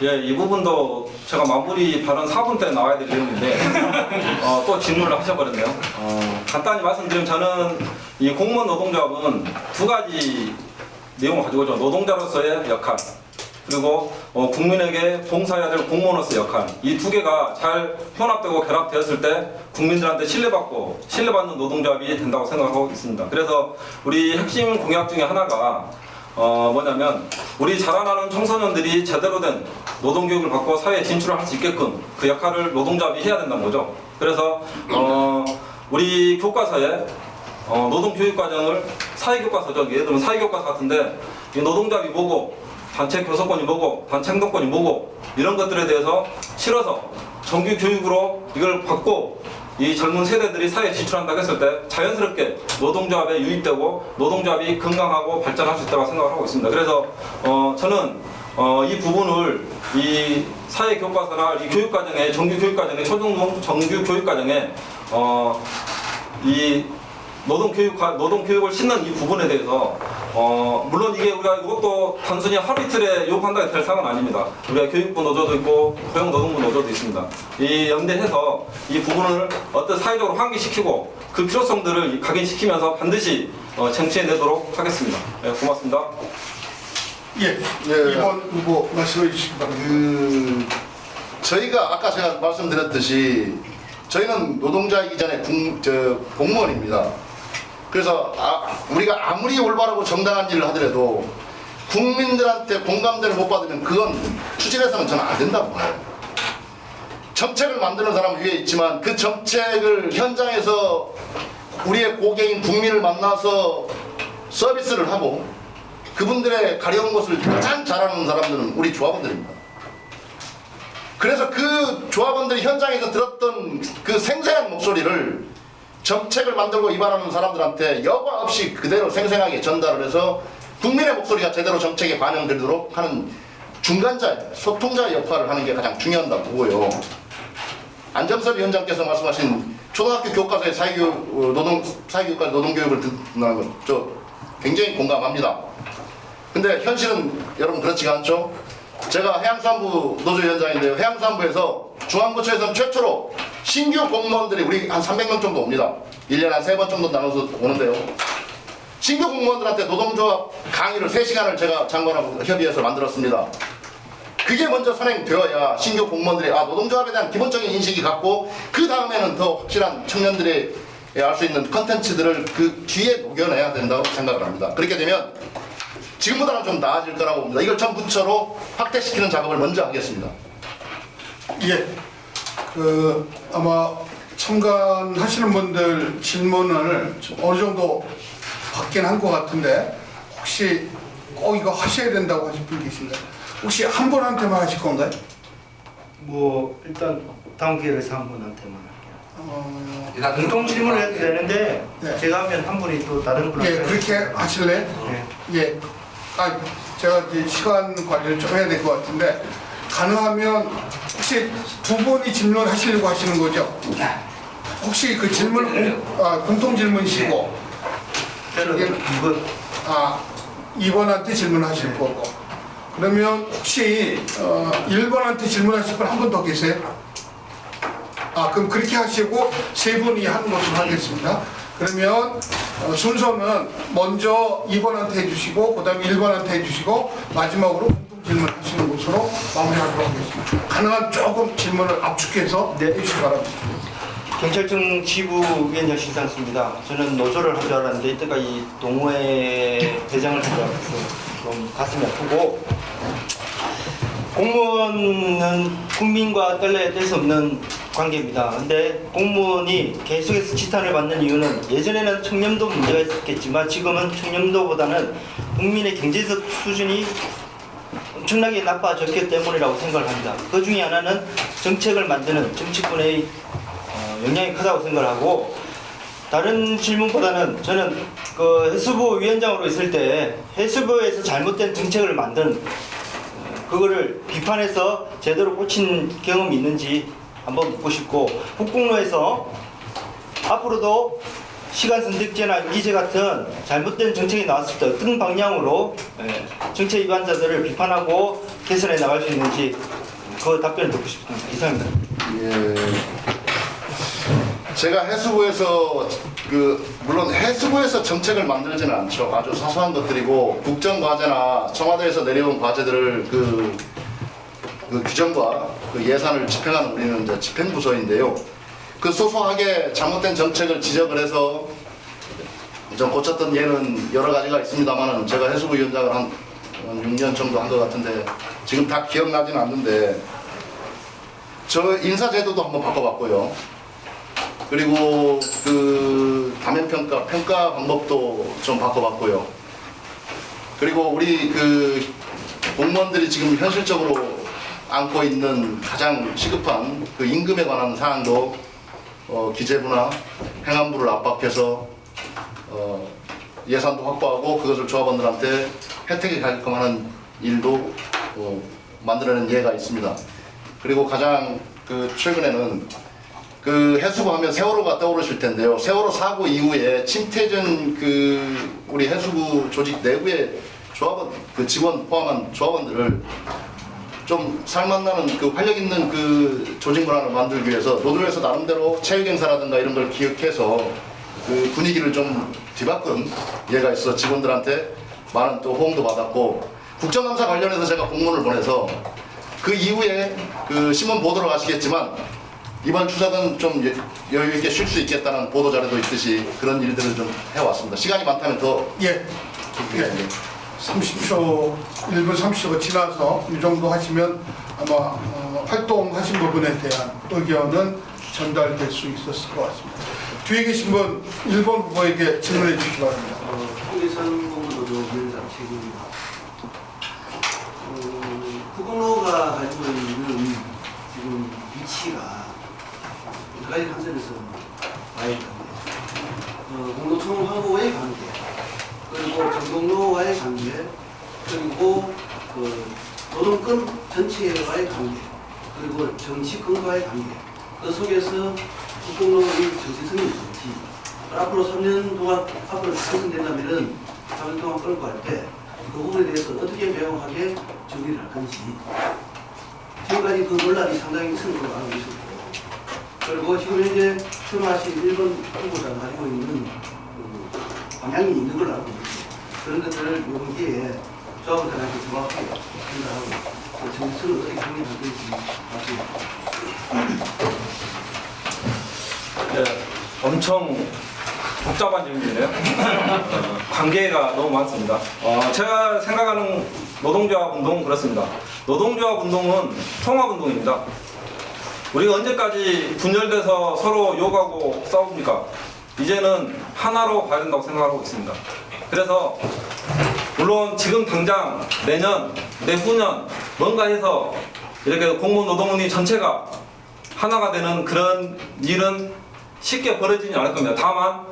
[SPEAKER 2] 예, 이 부분도 제가 마무리 발언 4분 때 나와야 될 내용인데 또 질문을 하셔버렸네요. 간단히 말씀드리면 저는 이 공무원 노동조합은 두 가지 내용을 가지고 있죠. 노동자로서의 역할 그리고 국민에게 봉사해야 될 공무원으로서의 역할 이 두 개가 잘 혼합되고 결합되었을 때 국민들한테 신뢰받는 노동조합이 된다고 생각하고 있습니다. 그래서 우리 핵심 공약 중에 하나가 뭐냐면 우리 자라나는 청소년들이 제대로 된 노동교육을 받고 사회에 진출을 할 수 있게끔 그 역할을 노동조합이 해야 된다는 거죠. 그래서 우리 교과서에 노동교육과정을 사회교과서죠. 예를 들면 사회교과서 같은데 이 노동조합이 뭐고 단체 교섭권이 뭐고 단체 행동권이 뭐고 이런 것들에 대해서 실어서 정규 교육으로 이걸 받고 이 젊은 세대들이 사회에 진출한다고 했을 때 자연스럽게 노동조합에 유입되고 노동조합이 건강하고 발전할 수 있다고 생각을 하고 있습니다. 그래서 저는 이 부분을 이 사회교과서나 이 교육과정에 정규 교육과정에 초중등 정규 교육과정에 이 노동교육을 싣는 이 부분에 대해서 물론 이게 우리가 이것도 단순히 하루 이틀에 요구한다고 될 사항은 아닙니다. 우리가 교육부 노조도 있고 고용노동부 노조도 있습니다. 이 연대해서 이 부분을 어떤 사회적으로 환기시키고 그 필요성들을 각인시키면서 반드시 쟁취해내도록 하겠습니다. 네, 고맙습니다.
[SPEAKER 1] 예, 2번 후보 말씀해 주시기 바랍니다.
[SPEAKER 4] 저희가 아까 제가 말씀드렸듯이 저희는 노동자이기 전에 공무원입니다. 그래서 우리가 아무리 올바르고 정당한 일을 하더라도 국민들한테 공감대를 못 받으면 그건 추진해서는 저는 안 된다고 봐요. 정책을 만드는 사람은 위에 있지만 그 정책을 현장에서 우리의 고객인 국민을 만나서 서비스를 하고 그분들의 가려운 것을 가장 잘하는 사람들은 우리 조합원들입니다. 그래서 그 조합원들이 현장에서 들었던 그 생생한 목소리를 정책을 만들고 입안하는 사람들한테 여과 없이 그대로 생생하게 전달을 해서 국민의 목소리가 제대로 정책에 반영되도록 하는 중간자, 소통자 역할을 하는 게 가장 중요하다고 보고요. 안정섭 위원장께서 말씀하신 초등학교 교과서의 사회교육과 노동교육을 듣는다는 것, 저 굉장히 공감합니다. 근데 현실은 여러분 그렇지가 않죠? 제가 해양수산부 노조위원장인데요. 해양수산부에서 중앙부처에서는 최초로 신규 공무원들이 우리 한 300명 정도 옵니다. 1년에 한 3번 정도 나눠서 오는데요. 신규 공무원들한테 노동조합 강의를 3시간을 제가 장관하고 협의해서 만들었습니다. 그게 먼저 선행되어야 신규 공무원들이 노동조합에 대한 기본적인 인식이 갖고 그 다음에는 더 확실한 청년들이 알 수 있는 컨텐츠들을 그 뒤에 녹여내야 된다고 생각을 합니다. 그렇게 되면 지금보다는 좀 나아질 거라고 봅니다. 이걸 전 부처로 확대시키는 작업을 먼저 하겠습니다.
[SPEAKER 1] 예, 아마 참관하시는 분들 질문을 어느 정도 받긴 한 것 같은데 혹시 꼭 이거 하셔야 된다고 하실 분 계신가요? 혹시 한 분한테만 하실 건가요?
[SPEAKER 6] 뭐 일단 다음 기회에서 한 분한테만 할게요. 공통 질문을 해도 되는데
[SPEAKER 1] 네.
[SPEAKER 6] 제가 하면 한 분이 또 다른 분한테.
[SPEAKER 1] 예, 그렇게 하실래요?
[SPEAKER 6] 네.
[SPEAKER 1] 예. 제가 이제 시간 관리를 좀 해야 될 것 같은데 가능하면 혹시 두 분이 질문하시려고 하시는 거죠? 혹시 그 질문 공통 질문이시고
[SPEAKER 6] 저는 이번
[SPEAKER 1] 2번한테 질문하실 거고 그러면 혹시 1번한테 질문하실 분 한 분 더 계세요? 그럼 그렇게 하시고 세 분이 하는 것으로 하겠습니다. 그러면 순서는 먼저 2번한테 해주시고 그 다음에 1번한테 해주시고 마지막으로 공통 질문하시는 것으로 마무리하도록 하겠습니다. 가능한 조금 질문을 압축해서 해주시기 바랍니다.
[SPEAKER 6] 경찰청 지부위원장 신상수입니다. 저는 노조를 할 줄 알았는데 이때가 이 동호회 대장을 할 줄 알았어서 좀 가슴이 아프고 공무원은 국민과 떨려야 뗄 수 없는 관계입니다. 근데 공무원이 계속해서 지탄을 받는 이유는 예전에는 청렴도 문제가 있었겠지만 지금은 청렴도보다는 국민의 경제적 수준이 엄청나게 나빠졌기 때문이라고 생각을 합니다. 그 중에 하나는 정책을 만드는 정치권의 영향이 크다고 생각을 하고 다른 질문보다는 저는 그 해수부 위원장으로 있을 때 해수부에서 잘못된 정책을 만든 그거를 비판해서 제대로 고친 경험이 있는지 한번 묻고 싶고 국공로에서 앞으로도 시간 선택제나 유기제 같은 잘못된 정책이 나왔을 때 어떤 방향으로 정책 위반자들을 비판하고 개선해 나갈 수 있는지 그 답변을 듣고 싶습니다. 이상입니다.
[SPEAKER 4] 예. 제가 해수부에서 물론 해수부에서 정책을 만들지는 않죠. 아주 사소한 것들이고 국정과제나 청와대에서 내려온 과제들을 그 규정과 그 예산을 집행하는 우리는 이제 집행부서인데요. 그 소소하게 잘못된 정책을 지적을 해서 좀 고쳤던 예는 여러 가지가 있습니다만은 제가 해수부 위원장을 한 6년 정도 한 것 같은데 지금 다 기억나지는 않는데 저 인사제도도 한번 바꿔봤고요. 그리고 그 다면평가, 평가 방법도 좀 바꿔봤고요. 그리고 우리 그 공무원들이 지금 현실적으로 안고 있는 가장 시급한 그 임금에 관한 사항도 기재부나 행안부를 압박해서 예산도 확보하고 그것을 조합원들한테 혜택이 가게끔 하는 일도 만들어낸 예가 있습니다. 그리고 가장 그 최근에는 그 해수부 하면 세월호가 떠오르실 텐데요. 세월호 사고 이후에 침태전 그 우리 해수부 조직 내부의 조합원 그 직원 포함한 조합원들을 좀 살맛나는 그 활력 있는 그 조직 문화를 만들기 위해서 노조에서 나름대로 체육 행사라든가 이런 걸 기획해서 그 분위기를 좀 뒤바꾼 예가 있어 직원들한테 많은 또 호응도 받았고 국정감사 관련해서 제가 공문을 보내서 그 이후에 그 신문 보도록 아시겠지만 이번 추석은 좀 여유 있게 쉴 수 있겠다는 보도 자료도 있듯이 그런 일들을 좀 해왔습니다. 시간이 많다면 더
[SPEAKER 1] 30초, 1분 30초 지나서 이 정도 하시면 아마 활동하신 부분에 대한 의견은 전달될 수 있었을 것 같습니다. 뒤에 계신 분 1번 후보에게 질문해 주시기 바랍니다.
[SPEAKER 5] 통일선 공무노조 위원장 최기입니다. 후공로가 가지고 있는 지금 위치가 여러 가지 관점에서 봐야 되는데 공로총하고의 관계, 그리고 전공로와의 관계, 그리고 그 노동권 전체와의 관계, 그리고 정치권과의 관계, 그 속에서 국공로의 정체성이 있는지, 앞으로 3년 동안 앞으로 생성된다면은 3년 동안 끌고 갈 때 그 부분에 대해서 어떻게 명확하게 정리를 할 건지, 지금까지 그 논란이 상당히 큰 걸로 알고 있었고, 그리고 지금 현재 출마하신 1번 후보자가 가지고 있는 그 방향이 있는 걸로 알고 있습니다. 그런 것들을 이번 기회에 조합원들한테 정확하게 전달하고 그 정책을 어떻게 정리할 건지 말씀드립니다.
[SPEAKER 2] 네, 엄청 복잡한 질문이네요. 관계가 너무 많습니다. 제가 생각하는 노동조합 운동은 그렇습니다. 노동조합 운동은 통합운동입니다. 우리가 언제까지 분열돼서 서로 욕하고 싸웁니까? 이제는 하나로 가야 된다고 생각하고 있습니다. 그래서 물론 지금 당장 내년, 내후년 뭔가 해서 이렇게 공무원 노동운동 전체가 하나가 되는 그런 일은 쉽게 벌어지지 않을 겁니다. 다만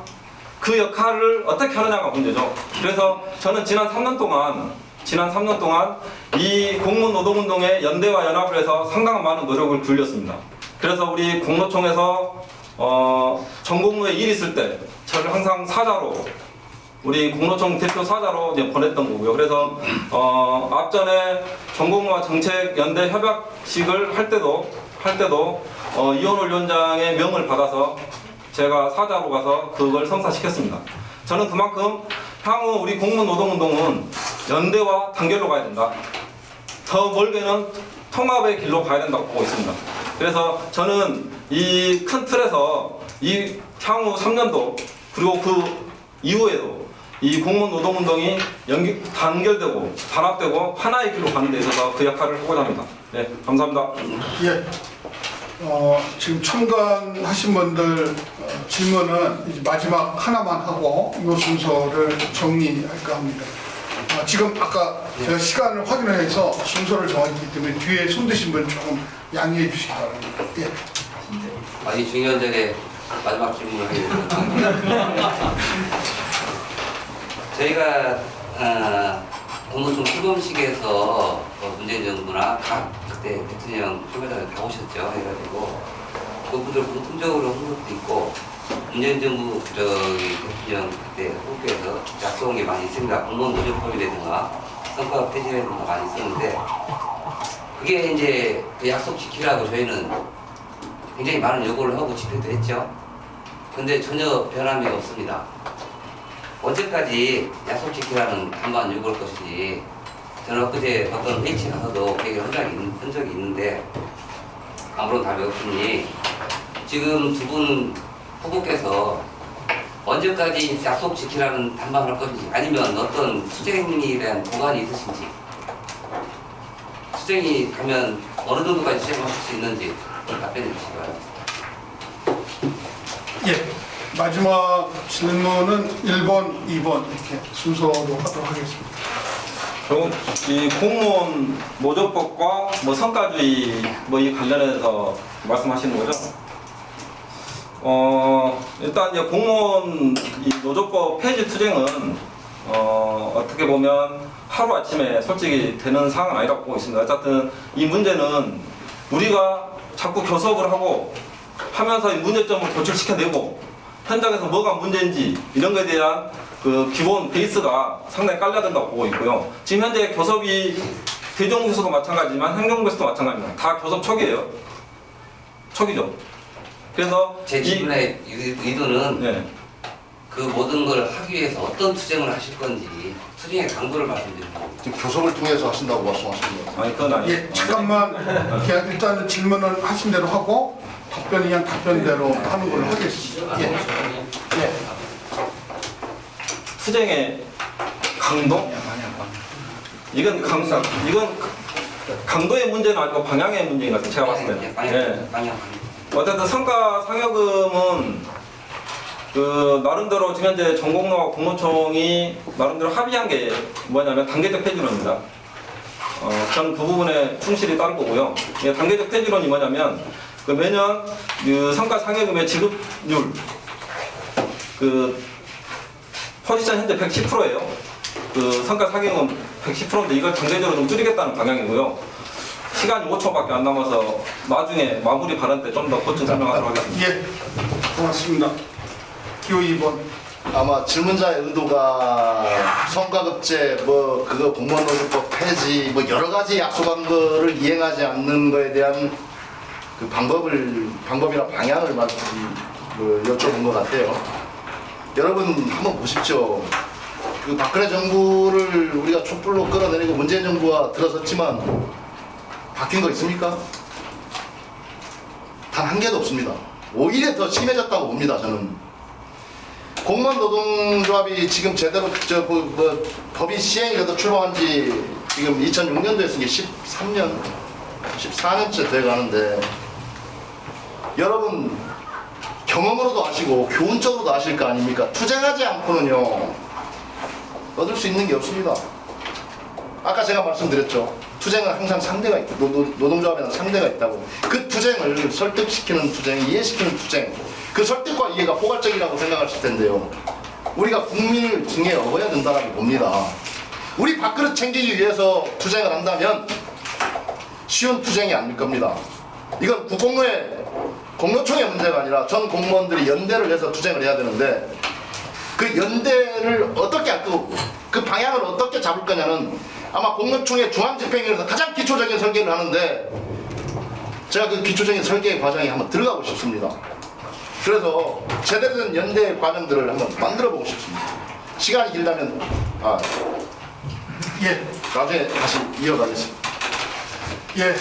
[SPEAKER 2] 그 역할을 어떻게 하느냐가 문제죠. 그래서 저는 지난 3년 동안 이 공무원 노동운동에 연대와 연합을 해서 상당한 많은 노력을 굴렸습니다. 그래서 우리 공로총에서 전공로에 일이 있을 때 저를 항상 사자로, 우리 공로총 대표 사자로 이제 보냈던 거고요. 그래서 앞전에 전공로와 정책연대 협약식을 할 때도 이원홀 위원장의 명을 받아서 제가 사자로 가서 그걸 성사시켰습니다. 저는 그만큼 향후 우리 공무원 노동운동은 연대와 단결로 가야 된다. 더 멀게는 통합의 길로 가야 된다고 보고 있습니다. 그래서 저는 이 큰 틀에서 이 향후 3년도 그리고 그 이후에도 이 공무원 노동운동이 단결되고 단합되고 하나의 길로 가는 데 있어서 그 역할을 하고자 합니다. 네, 감사합니다.
[SPEAKER 1] 예. 지금 참관하신 분들 질문은 이제 마지막 하나만 하고 이 순서를 정리할까 합니다. 지금 아까 제가 시간을 확인을 해서 순서를 정했기 때문에 뒤에 손 드신 분 조금 양해해 주시기 바랍니다. 예.
[SPEAKER 11] 이 중요한 자리에 마지막 질문을 하겠습니다. 저희가 공무총 시범식에서 문재인 정부나 각 그때 대통령 휴가자를 다 오셨죠. 해가지고 그분들 공통적으로 한 것도 있고 문재인 정부 대통령 그때 후보에서 약속한 게 많이 있습니다. 공무원 노조법이라든가 성과 폐지라든가 많이 있었는데 그게 이제 그 약속 지키라고 저희는 굉장히 많은 요구를 하고 집회도 했죠. 근데 전혀 변함이 없습니다. 언제까지 약속 지키라는 단만 요구할 것이지, 저는 엊그제 어떤 회의체 가서도 그 얘기를 한 적이 있는데 아무런 답이 없으니 지금 두 분 후보께서 언제까지 약속 지키라는 단방을 할 것인지, 아니면 어떤 수정에 대한 보관이 있으신지, 수정이 가면 어느 정도까지 수정하실 수 있는지 답변해 주시기 바랍니다.
[SPEAKER 1] 예. 마지막 질문은 1번, 2번 이렇게 순서로 하도록 하겠습니다.
[SPEAKER 2] 이 공무원 노조법과 성과주의 이 관련해서 말씀하시는 거죠? 일단 이제 공무원 이 노조법 폐지 투쟁은 어떻게 보면 하루 아침에 솔직히 되는 상황은 아니라고 보고 있습니다. 어쨌든 이 문제는 우리가 자꾸 교섭을 하고 하면서 이 문제점을 도출시켜내고 현장에서 뭐가 문제인지 이런 것에 대한 그 기본 베이스가 상당히 깔려야 된다고 보고 있고요. 지금 현재 교섭이 대정부에서도 마찬가지지만 행정부에서도 마찬가지입니다. 다 교섭 초기예요. 초기죠. 그래서
[SPEAKER 11] 제 질문의 의도는 그 모든 걸 하기 위해서 어떤 투쟁을 하실 건지 투쟁의 강도를 말씀드립니다.
[SPEAKER 4] 지금 교섭을 통해서 하신다고 말씀하시는 거예요.
[SPEAKER 2] 아니 그건 아니에요.
[SPEAKER 1] 예, 잠깐만 그냥 일단은 질문을 하신 대로 하고 답변이 그냥 답변대로 하는 걸로 하겠습니다. 예. 예.
[SPEAKER 2] 투쟁의 강도? 이건 강도의 문제는 아니고 방향의 문제인 것 같아요. 제가 봤을 때.
[SPEAKER 11] 방향.
[SPEAKER 2] 어쨌든 성과 상여금은 그 나름대로 지금 현재 전공로와 공무총이 나름대로 합의한 게 뭐냐면 단계적 폐지론입니다. 저는 그 부분에 충실히 따를 거고요. 예, 단계적 폐지론이 뭐냐면 그 매년 그 성과 상여금의 지급률 그 포지션 현재 110%예요. 그 성과 상여금 110%인데 이걸 단계적으로 좀 줄이겠다는 방향이고요. 시간이 5초밖에 안 남아서 나중에 마무리 발언 때 좀 더 보충 설명하도록 하겠습니다.
[SPEAKER 1] 예, 고맙습니다. 기호 2번.
[SPEAKER 4] 아마 질문자의 의도가 성과급제 뭐 그거 공무원노조법 폐지 뭐 여러 가지 약속한 거를 이행하지 않는 거에 대한 그 방법이나 방향을 여쭤본 것 같아요. 여러분 한번 보십시오. 그 박근혜 정부를 우리가 촛불로 끌어내리고 문재인 정부가 들어섰지만 바뀐 거 있습니까? 단 한 개도 없습니다. 오히려 더 심해졌다고 봅니다. 저는 공무원 노동조합이 지금 제대로 법이 시행이라도 출범한 지 지금 2006년도에 쓴 게 14년째 돼가는데 여러분 경험으로도 아시고 교훈적으로도 아실 거 아닙니까? 투쟁하지 않고는요 얻을 수 있는 게 없습니다. 아까 제가 말씀드렸죠. 투쟁은 항상 상대가 있고 노동조합에는 상대가 있다고. 그 투쟁을 설득시키는 투쟁, 이해시키는 투쟁, 그 설득과 이해가 포괄적이라고 생각하실 텐데요. 우리가 국민을 등에 업어야 된다고 봅니다. 우리 밥그릇 챙기기 위해서 투쟁을 한다면 쉬운 투쟁이 아닐 겁니다. 이건 국공노의 공노총의 문제가 아니라 전 공무원들이 연대를 해서 투쟁을 해야 되는데 그 연대를 어떻게 그 방향을 어떻게 잡을 거냐는 아마 공노총의 중앙집행위에서 가장 기초적인 설계를 하는데 제가 그 기초적인 설계 과정에 한번 들어가고 싶습니다. 그래서 제대로 된 연대 과정들을 한번 만들어 보고 싶습니다. 시간이 길다면 나중에 다시 이어가겠습니다.
[SPEAKER 1] 예,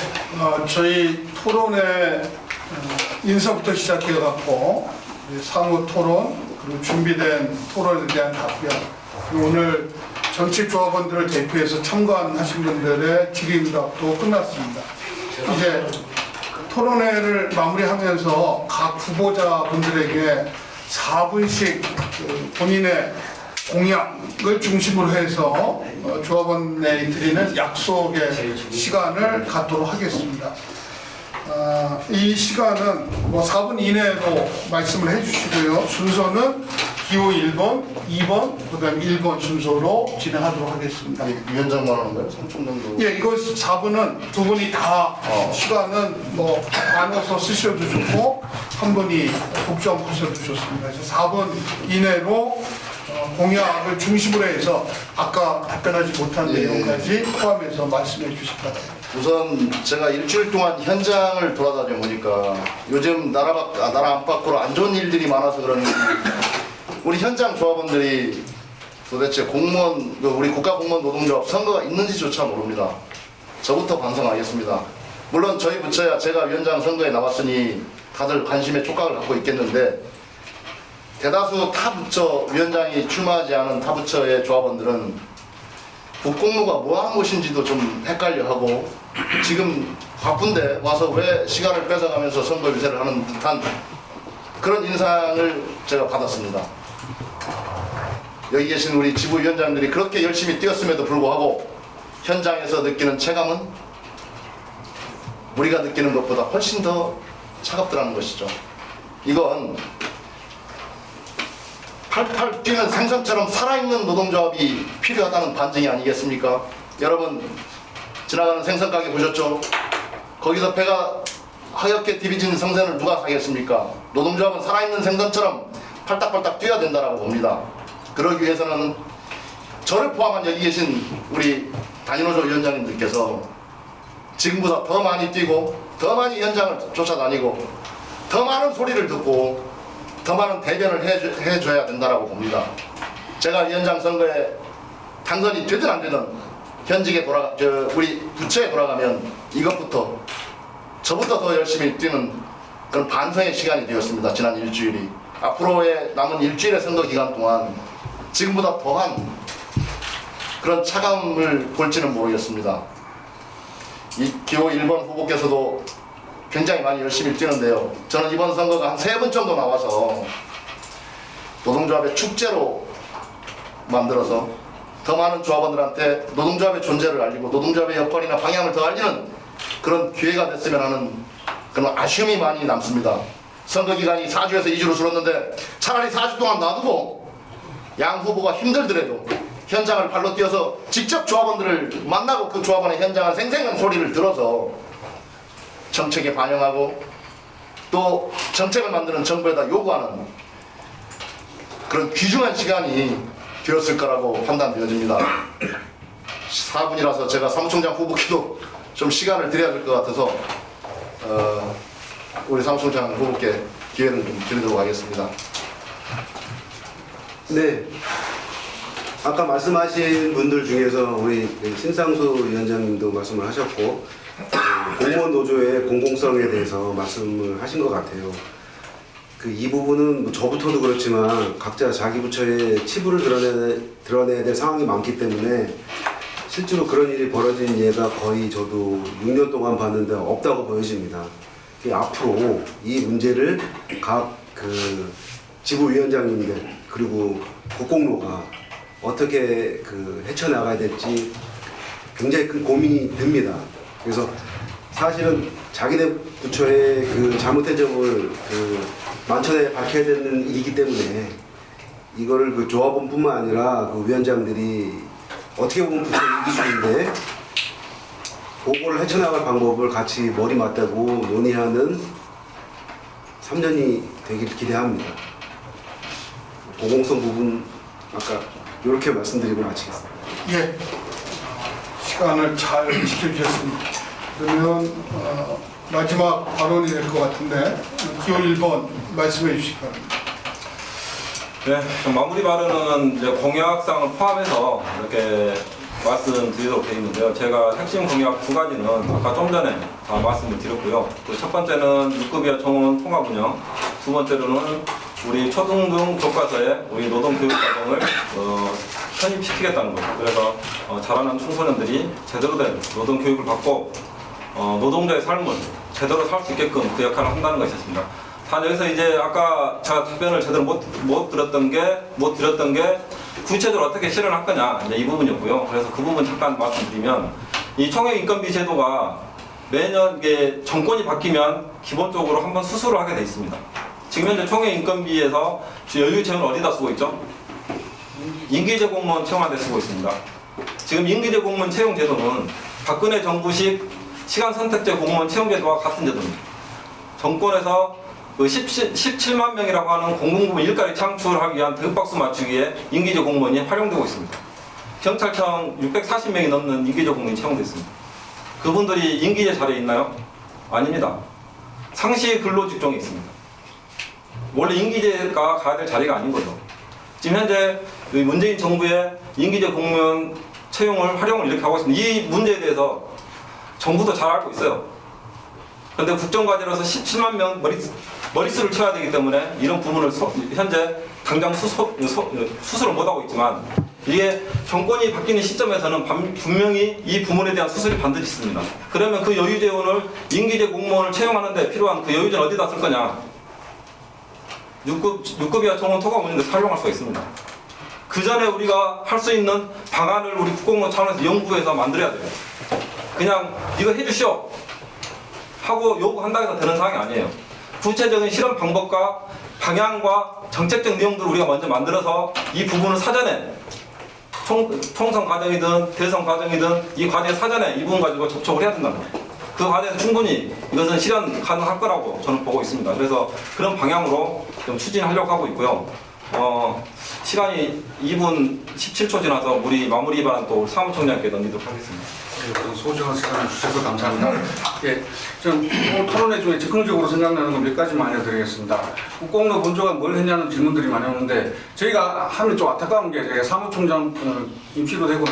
[SPEAKER 1] 저희 토론회 인사부터 시작해갖고 상호 토론 그리고 준비된 토론에 대한 답변 그리고 오늘 정책 조합원들을 대표해서 참관하신 분들의 질의응답도 끝났습니다. 이제 토론회를 마무리하면서 각 후보자분들에게 4분씩 본인의 공약을 중심으로 해서 조합원에 드리는 약속의 시간을 갖도록 하겠습니다. 이 시간은 뭐 4분 이내로 말씀을 해주시고요. 순서는 기호 1번, 2번, 그 다음에 1번 순서로 진행하도록 하겠습니다.
[SPEAKER 4] 위원장만 하는 거예요? 3초 정도?
[SPEAKER 1] 예, 이거 4분은 두 분이 다 시간은 뭐 나눠서 쓰셔도 좋고 한 분이 독점 하셔도 좋습니다. 그래서 4분 이내로 공약을 중심으로 해서 아까 답변하지 못한 내용까지 포함해서 말씀해 주실 것 같아요.
[SPEAKER 4] 우선 제가 일주일 동안 현장을 돌아다녀 보니까 요즘 나라 안팎으로 안 좋은 일들이 많아서 그런지 우리 현장 조합원들이 도대체 우리 국가공무원 노동조합 선거가 있는지조차 모릅니다. 저부터 반성하겠습니다. 물론 저희 부처야 제가 위원장 선거에 나왔으니 다들 관심에 촉각을 갖고 있겠는데 대다수 타 부처 위원장이 출마하지 않은 타 부처의 조합원들은 국공무가 뭐하는 곳인지도 좀 헷갈려하고 지금 바쁜데 와서 왜 시간을 뺏어가면서 선거 유세를 하는 듯한 그런 인상을 제가 받았습니다. 여기 계신 우리 지부위원장들이 그렇게 열심히 뛰었음에도 불구하고 현장에서 느끼는 체감은 우리가 느끼는 것보다 훨씬 더 차갑더라는 것이죠. 이건 팔팔 뛰는 생선처럼 살아있는 노동조합이 필요하다는 반증이 아니겠습니까? 여러분 지나가는 생선 가게 보셨죠? 거기서 배가 하얗게 디비진 생선을 누가 사겠습니까? 노동조합은 살아있는 생선처럼 팔딱팔딱 뛰어야 된다고 봅니다. 그러기 위해서는 저를 포함한 여기 계신 우리 단위노조 위원장님들께서 지금보다 더 많이 뛰고 더 많이 현장을 쫓아다니고 더 많은 소리를 듣고 더 많은 대변을 해줘야 된다고 봅니다. 제가 위원장 선거에 당선이 되든 안 되든 현직에 우리 부처에 돌아가면 이것부터 저부터 더 열심히 뛰는 그런 반성의 시간이 되었습니다. 지난 일주일이. 앞으로의 남은 일주일의 선거 기간 동안 지금보다 더한 그런 차가움을 볼지는 모르겠습니다. 이 기호 1번 후보께서도 굉장히 많이 열심히 뛰는데요. 저는 이번 선거가 한 3번 정도 나와서 노동조합의 축제로 만들어서 더 많은 조합원들한테 노동조합의 존재를 알리고 노동조합의 역할이나 방향을 더 알리는 그런 기회가 됐으면 하는 그런 아쉬움이 많이 남습니다. 선거 기간이 4주에서 2주로 줄었는데 차라리 4주 동안 놔두고 양 후보가 힘들더라도 현장을 발로 뛰어서 직접 조합원들을 만나고 그 조합원의 현장의 생생한 소리를 들어서 정책에 반영하고 또 정책을 만드는 정부에다 요구하는 그런 귀중한 시간이 되었을 거라고 판단되어집니다. 4분이라서 제가 사무총장 후보께도 좀 시간을 드려야 될 것 같아서 우리 사무총장 후보께 기회를 좀 드리도록 하겠습니다.
[SPEAKER 5] 네. 아까 말씀하신 분들 중에서 우리 신상수 위원장님도 말씀을 하셨고 공무원 노조의 공공성에 대해서 말씀을 하신 것 같아요. 이 부분은 뭐 저부터도 그렇지만 각자 자기 부처의 치부를 드러내야 될 상황이 많기 때문에 실제로 그런 일이 벌어진 예가 거의 저도 6년 동안 봤는데 없다고 보여집니다. 앞으로 이 문제를 각 지부위원장님들 그리고 국공로가 어떻게 헤쳐나가야 될지 굉장히 큰 고민이 듭니다. 그래서 사실은 자기네 부처의 잘못된 점을 만천에 밝혀야 되는 일이기 때문에 이거를 조합원뿐만 아니라 위원장들이 어떻게 보면 부처 이기주의인데 그거를 헤쳐나갈 방법을 같이 머리 맞대고 논의하는 3년이 되길 기대합니다. 공공성 부분 아까 이렇게 말씀드리고 마치겠습니다.
[SPEAKER 1] 예, 시간을 잘 지켜주셨습니다. 그러면 마지막 발언이 될 것 같은데 기호 1번 말씀해 주시기 바랍니다.
[SPEAKER 2] 네, 좀 마무리 발언은 이제 공약상을 포함해서 이렇게 말씀드리도록 되어 있는데요. 제가 핵심 공약 2가지는 아까 좀 전에 다 말씀을 드렸고요. 첫 번째는 6급 이하 정원 통합 운영, 두 번째로는 우리 초등등 교과서에 우리 노동교육 과정을 편입시키겠다는 거죠. 그래서 자라는 청소년들이 제대로 된 노동교육을 받고 노동자의 삶을 제대로 살 수 있게끔 그 역할을 한다는 것이었습니다. 단 여기서 이제 아까 제가 답변을 제대로 못 드렸던 게 구체적으로 어떻게 실현할 거냐 이제 이 부분이었고요. 그래서 그 부분 잠깐 말씀드리면 이 총액 인건비 제도가 매년 이게 정권이 바뀌면 기본적으로 한번 수술을 하게 돼 있습니다. 지금 현재 총액 인건비에서 여유 재원을 어디다 쓰고 있죠? 임기제 공무원 채용하는 데 쓰고 있습니다. 지금 임기제 공무원 채용 제도는 박근혜 정부식 시간 선택제 공무원 채용 제도와 같은 제도입니다. 정권에서 17만 명이라고 하는 공공부문 일자리 창출하기 위한 대박수 맞추기에 임기제 공무원이 활용되고 있습니다. 경찰청 640명이 넘는 임기제 공무원이 채용되어 있습니다. 그분들이 임기제 자리에 있나요? 아닙니다. 상시 근로직종에 있습니다. 원래 임기제가 가야 될 자리가 아닌 거죠. 지금 현재 문재인 정부의 임기제 공무원 채용을 활용을 이렇게 하고 있습니다. 이 문제에 대해서 정부도 잘 알고 있어요. 그런데 국정과제로서 17만 명 머릿수를 채워야 되기 때문에 이런 부분을 현재 당장 수술을 못하고 있지만 이게 정권이 바뀌는 시점에서는 분명히 이 부분에 대한 수술이 반드시 있습니다. 그러면 그 여유 재원을 임기제 공무원을 채용하는 데 필요한 그 여유 재원 어디다 쓸 거냐? 6급 이하 정원 토가 운영에 활용할 수가 있습니다. 그 전에 우리가 할 수 있는 방안을 우리 국공무원 차원에서 연구해서 만들어야 돼요. 그냥 이거 해주시오 하고 요구한다고 해서 되는 상황이 아니에요. 구체적인 실현 방법과 방향과 정책적 내용들을 우리가 먼저 만들어서 이 부분을 사전에 총선 과정이든 대선 과정이든 이 과제 사전에 이 부분 가지고 접촉을 해야 된다는 거예요. 그 과정에서 충분히 이것은 실현 가능할 거라고 저는 보고 있습니다. 그래서 그런 방향으로 좀 추진하려고 하고 있고요. 시간이 2분 17초 지나서 우리 마무리 발언 또 사무총장께 넘기도록 하겠습니다.
[SPEAKER 3] 소중한 시간을 주셔서 감사합니다. 예, 좀 오늘 토론회 중에 즉흥적으로 생각나는 거 몇 가지만 알려드리겠습니다. 국공로 본조가 뭘 했냐는 질문들이 많이 오는데 저희가 하면 좀 안타까운 게 제가 사무총장 임시로 되고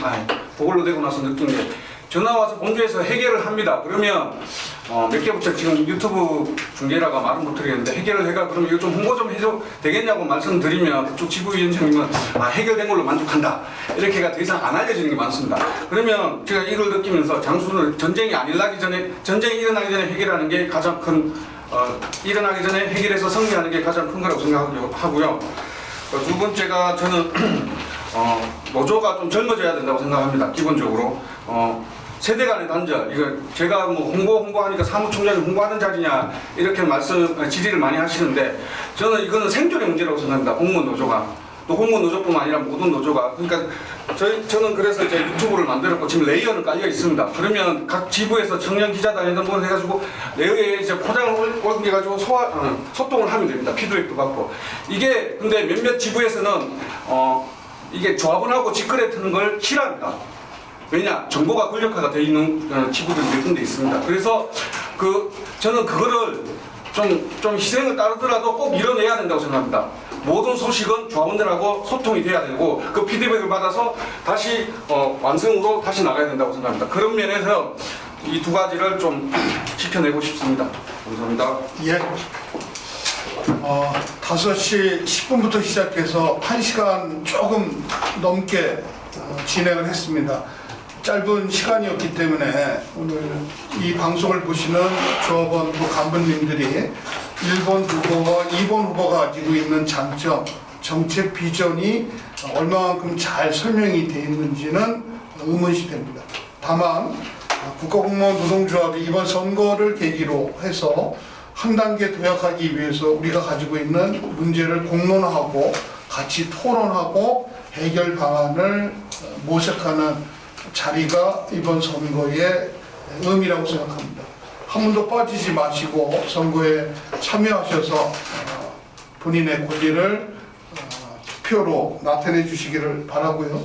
[SPEAKER 3] 보궐로 되고 나서 느낀 게 전화 와서 본부에서 해결을 합니다. 그러면 몇 개부터 지금 유튜브 중계라가 말은 못 드리겠는데 해결을 해가 그러면 이거 좀 홍보 좀 해줘 되겠냐고 말씀드리면 그쪽 지부위원장님은 해결된 걸로 만족한다. 이렇게가 더 이상 안 알려지는 게 많습니다. 그러면 제가 이걸 느끼면서 장수는 전쟁이 일어나기 전에 해결하는 게 가장 큰 일어나기 전에 해결해서 승리하는 게 가장 큰 거라고 생각하고요. 두 번째가 저는 노조가 좀 젊어져야 된다고 생각합니다. 기본적으로 세대 간의 단절, 이거 제가 뭐 홍보하니까 사무총장이 홍보하는 자리냐 이렇게 질의를 많이 하시는데 저는 이거는 생존의 문제라고 생각합니다. 공무원 노조가. 또 공무원 노조뿐만 아니라 모든 노조가. 그러니까 저는 그래서 이제 유튜브를 만들었고 지금 레이어는 깔려 있습니다. 그러면 각 지부에서 청년 기자단이든 뭘 해가지고 레이어에 이제 포장을 옮겨가지고 소통을 하면 됩니다. 피드백도 받고. 이게 근데 몇몇 지부에서는 이게 조합원하고 직거래 트는 걸 싫어합니다. 왜냐? 정보가 권력화가 되어 있는 지부들이 몇 군데 있습니다. 그래서 저는 그거를 좀 희생을 따르더라도 꼭 이뤄내야 된다고 생각합니다. 모든 소식은 조합원들하고 소통이 돼야 되고 그 피드백을 받아서 다시 완성으로 다시 나가야 된다고 생각합니다. 그런 면에서 이 두 가지를 좀 지켜내고 싶습니다. 감사합니다.
[SPEAKER 1] 예. 5시 10분부터 시작해서 1시간 조금 넘게 진행을 했습니다. 짧은 시간이었기 때문에 오늘 이 방송을 보시는 조합원 또 간부님들이 1번 후보와 2번 후보가 가지고 있는 장점, 정책 비전이 얼마만큼 잘 설명이 되어 있는지는 의문시 됩니다. 다만 국가공무원 노동조합이 이번 선거를 계기로 해서 한 단계 도약하기 위해서 우리가 가지고 있는 문제를 공론화하고 같이 토론하고 해결 방안을 모색하는 자리가 이번 선거의 의미라고 생각합니다. 한 번도 빠지지 마시고 선거에 참여하셔서 본인의 권리를 투표로 나타내 주시기를 바라고요.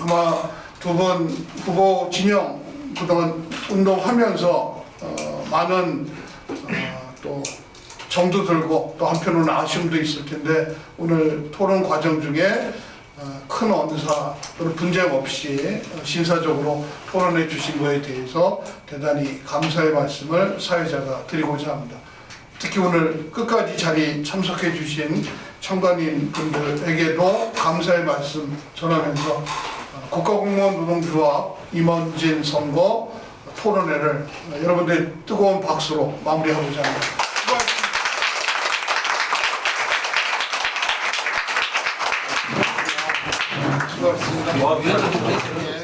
[SPEAKER 1] 아마 두 분 후보 진영 그동안 운동하면서 많은 또 정도 들고 또 한편으로는 아쉬움도 있을 텐데 오늘 토론 과정 중에 큰 언사 또는 분쟁 없이 신사적으로 토론해 주신 것에 대해서 대단히 감사의 말씀을 사회자가 드리고자 합니다. 특히 오늘 끝까지 자리 참석해 주신 참관인 분들에게도 감사의 말씀 전하면서 국가공무원 노동조합 임원진 선거 토론회를 여러분들의 뜨거운 박수로 마무리하고자 합니다. 수고하셨습니다.
[SPEAKER 2] 와, 위원장.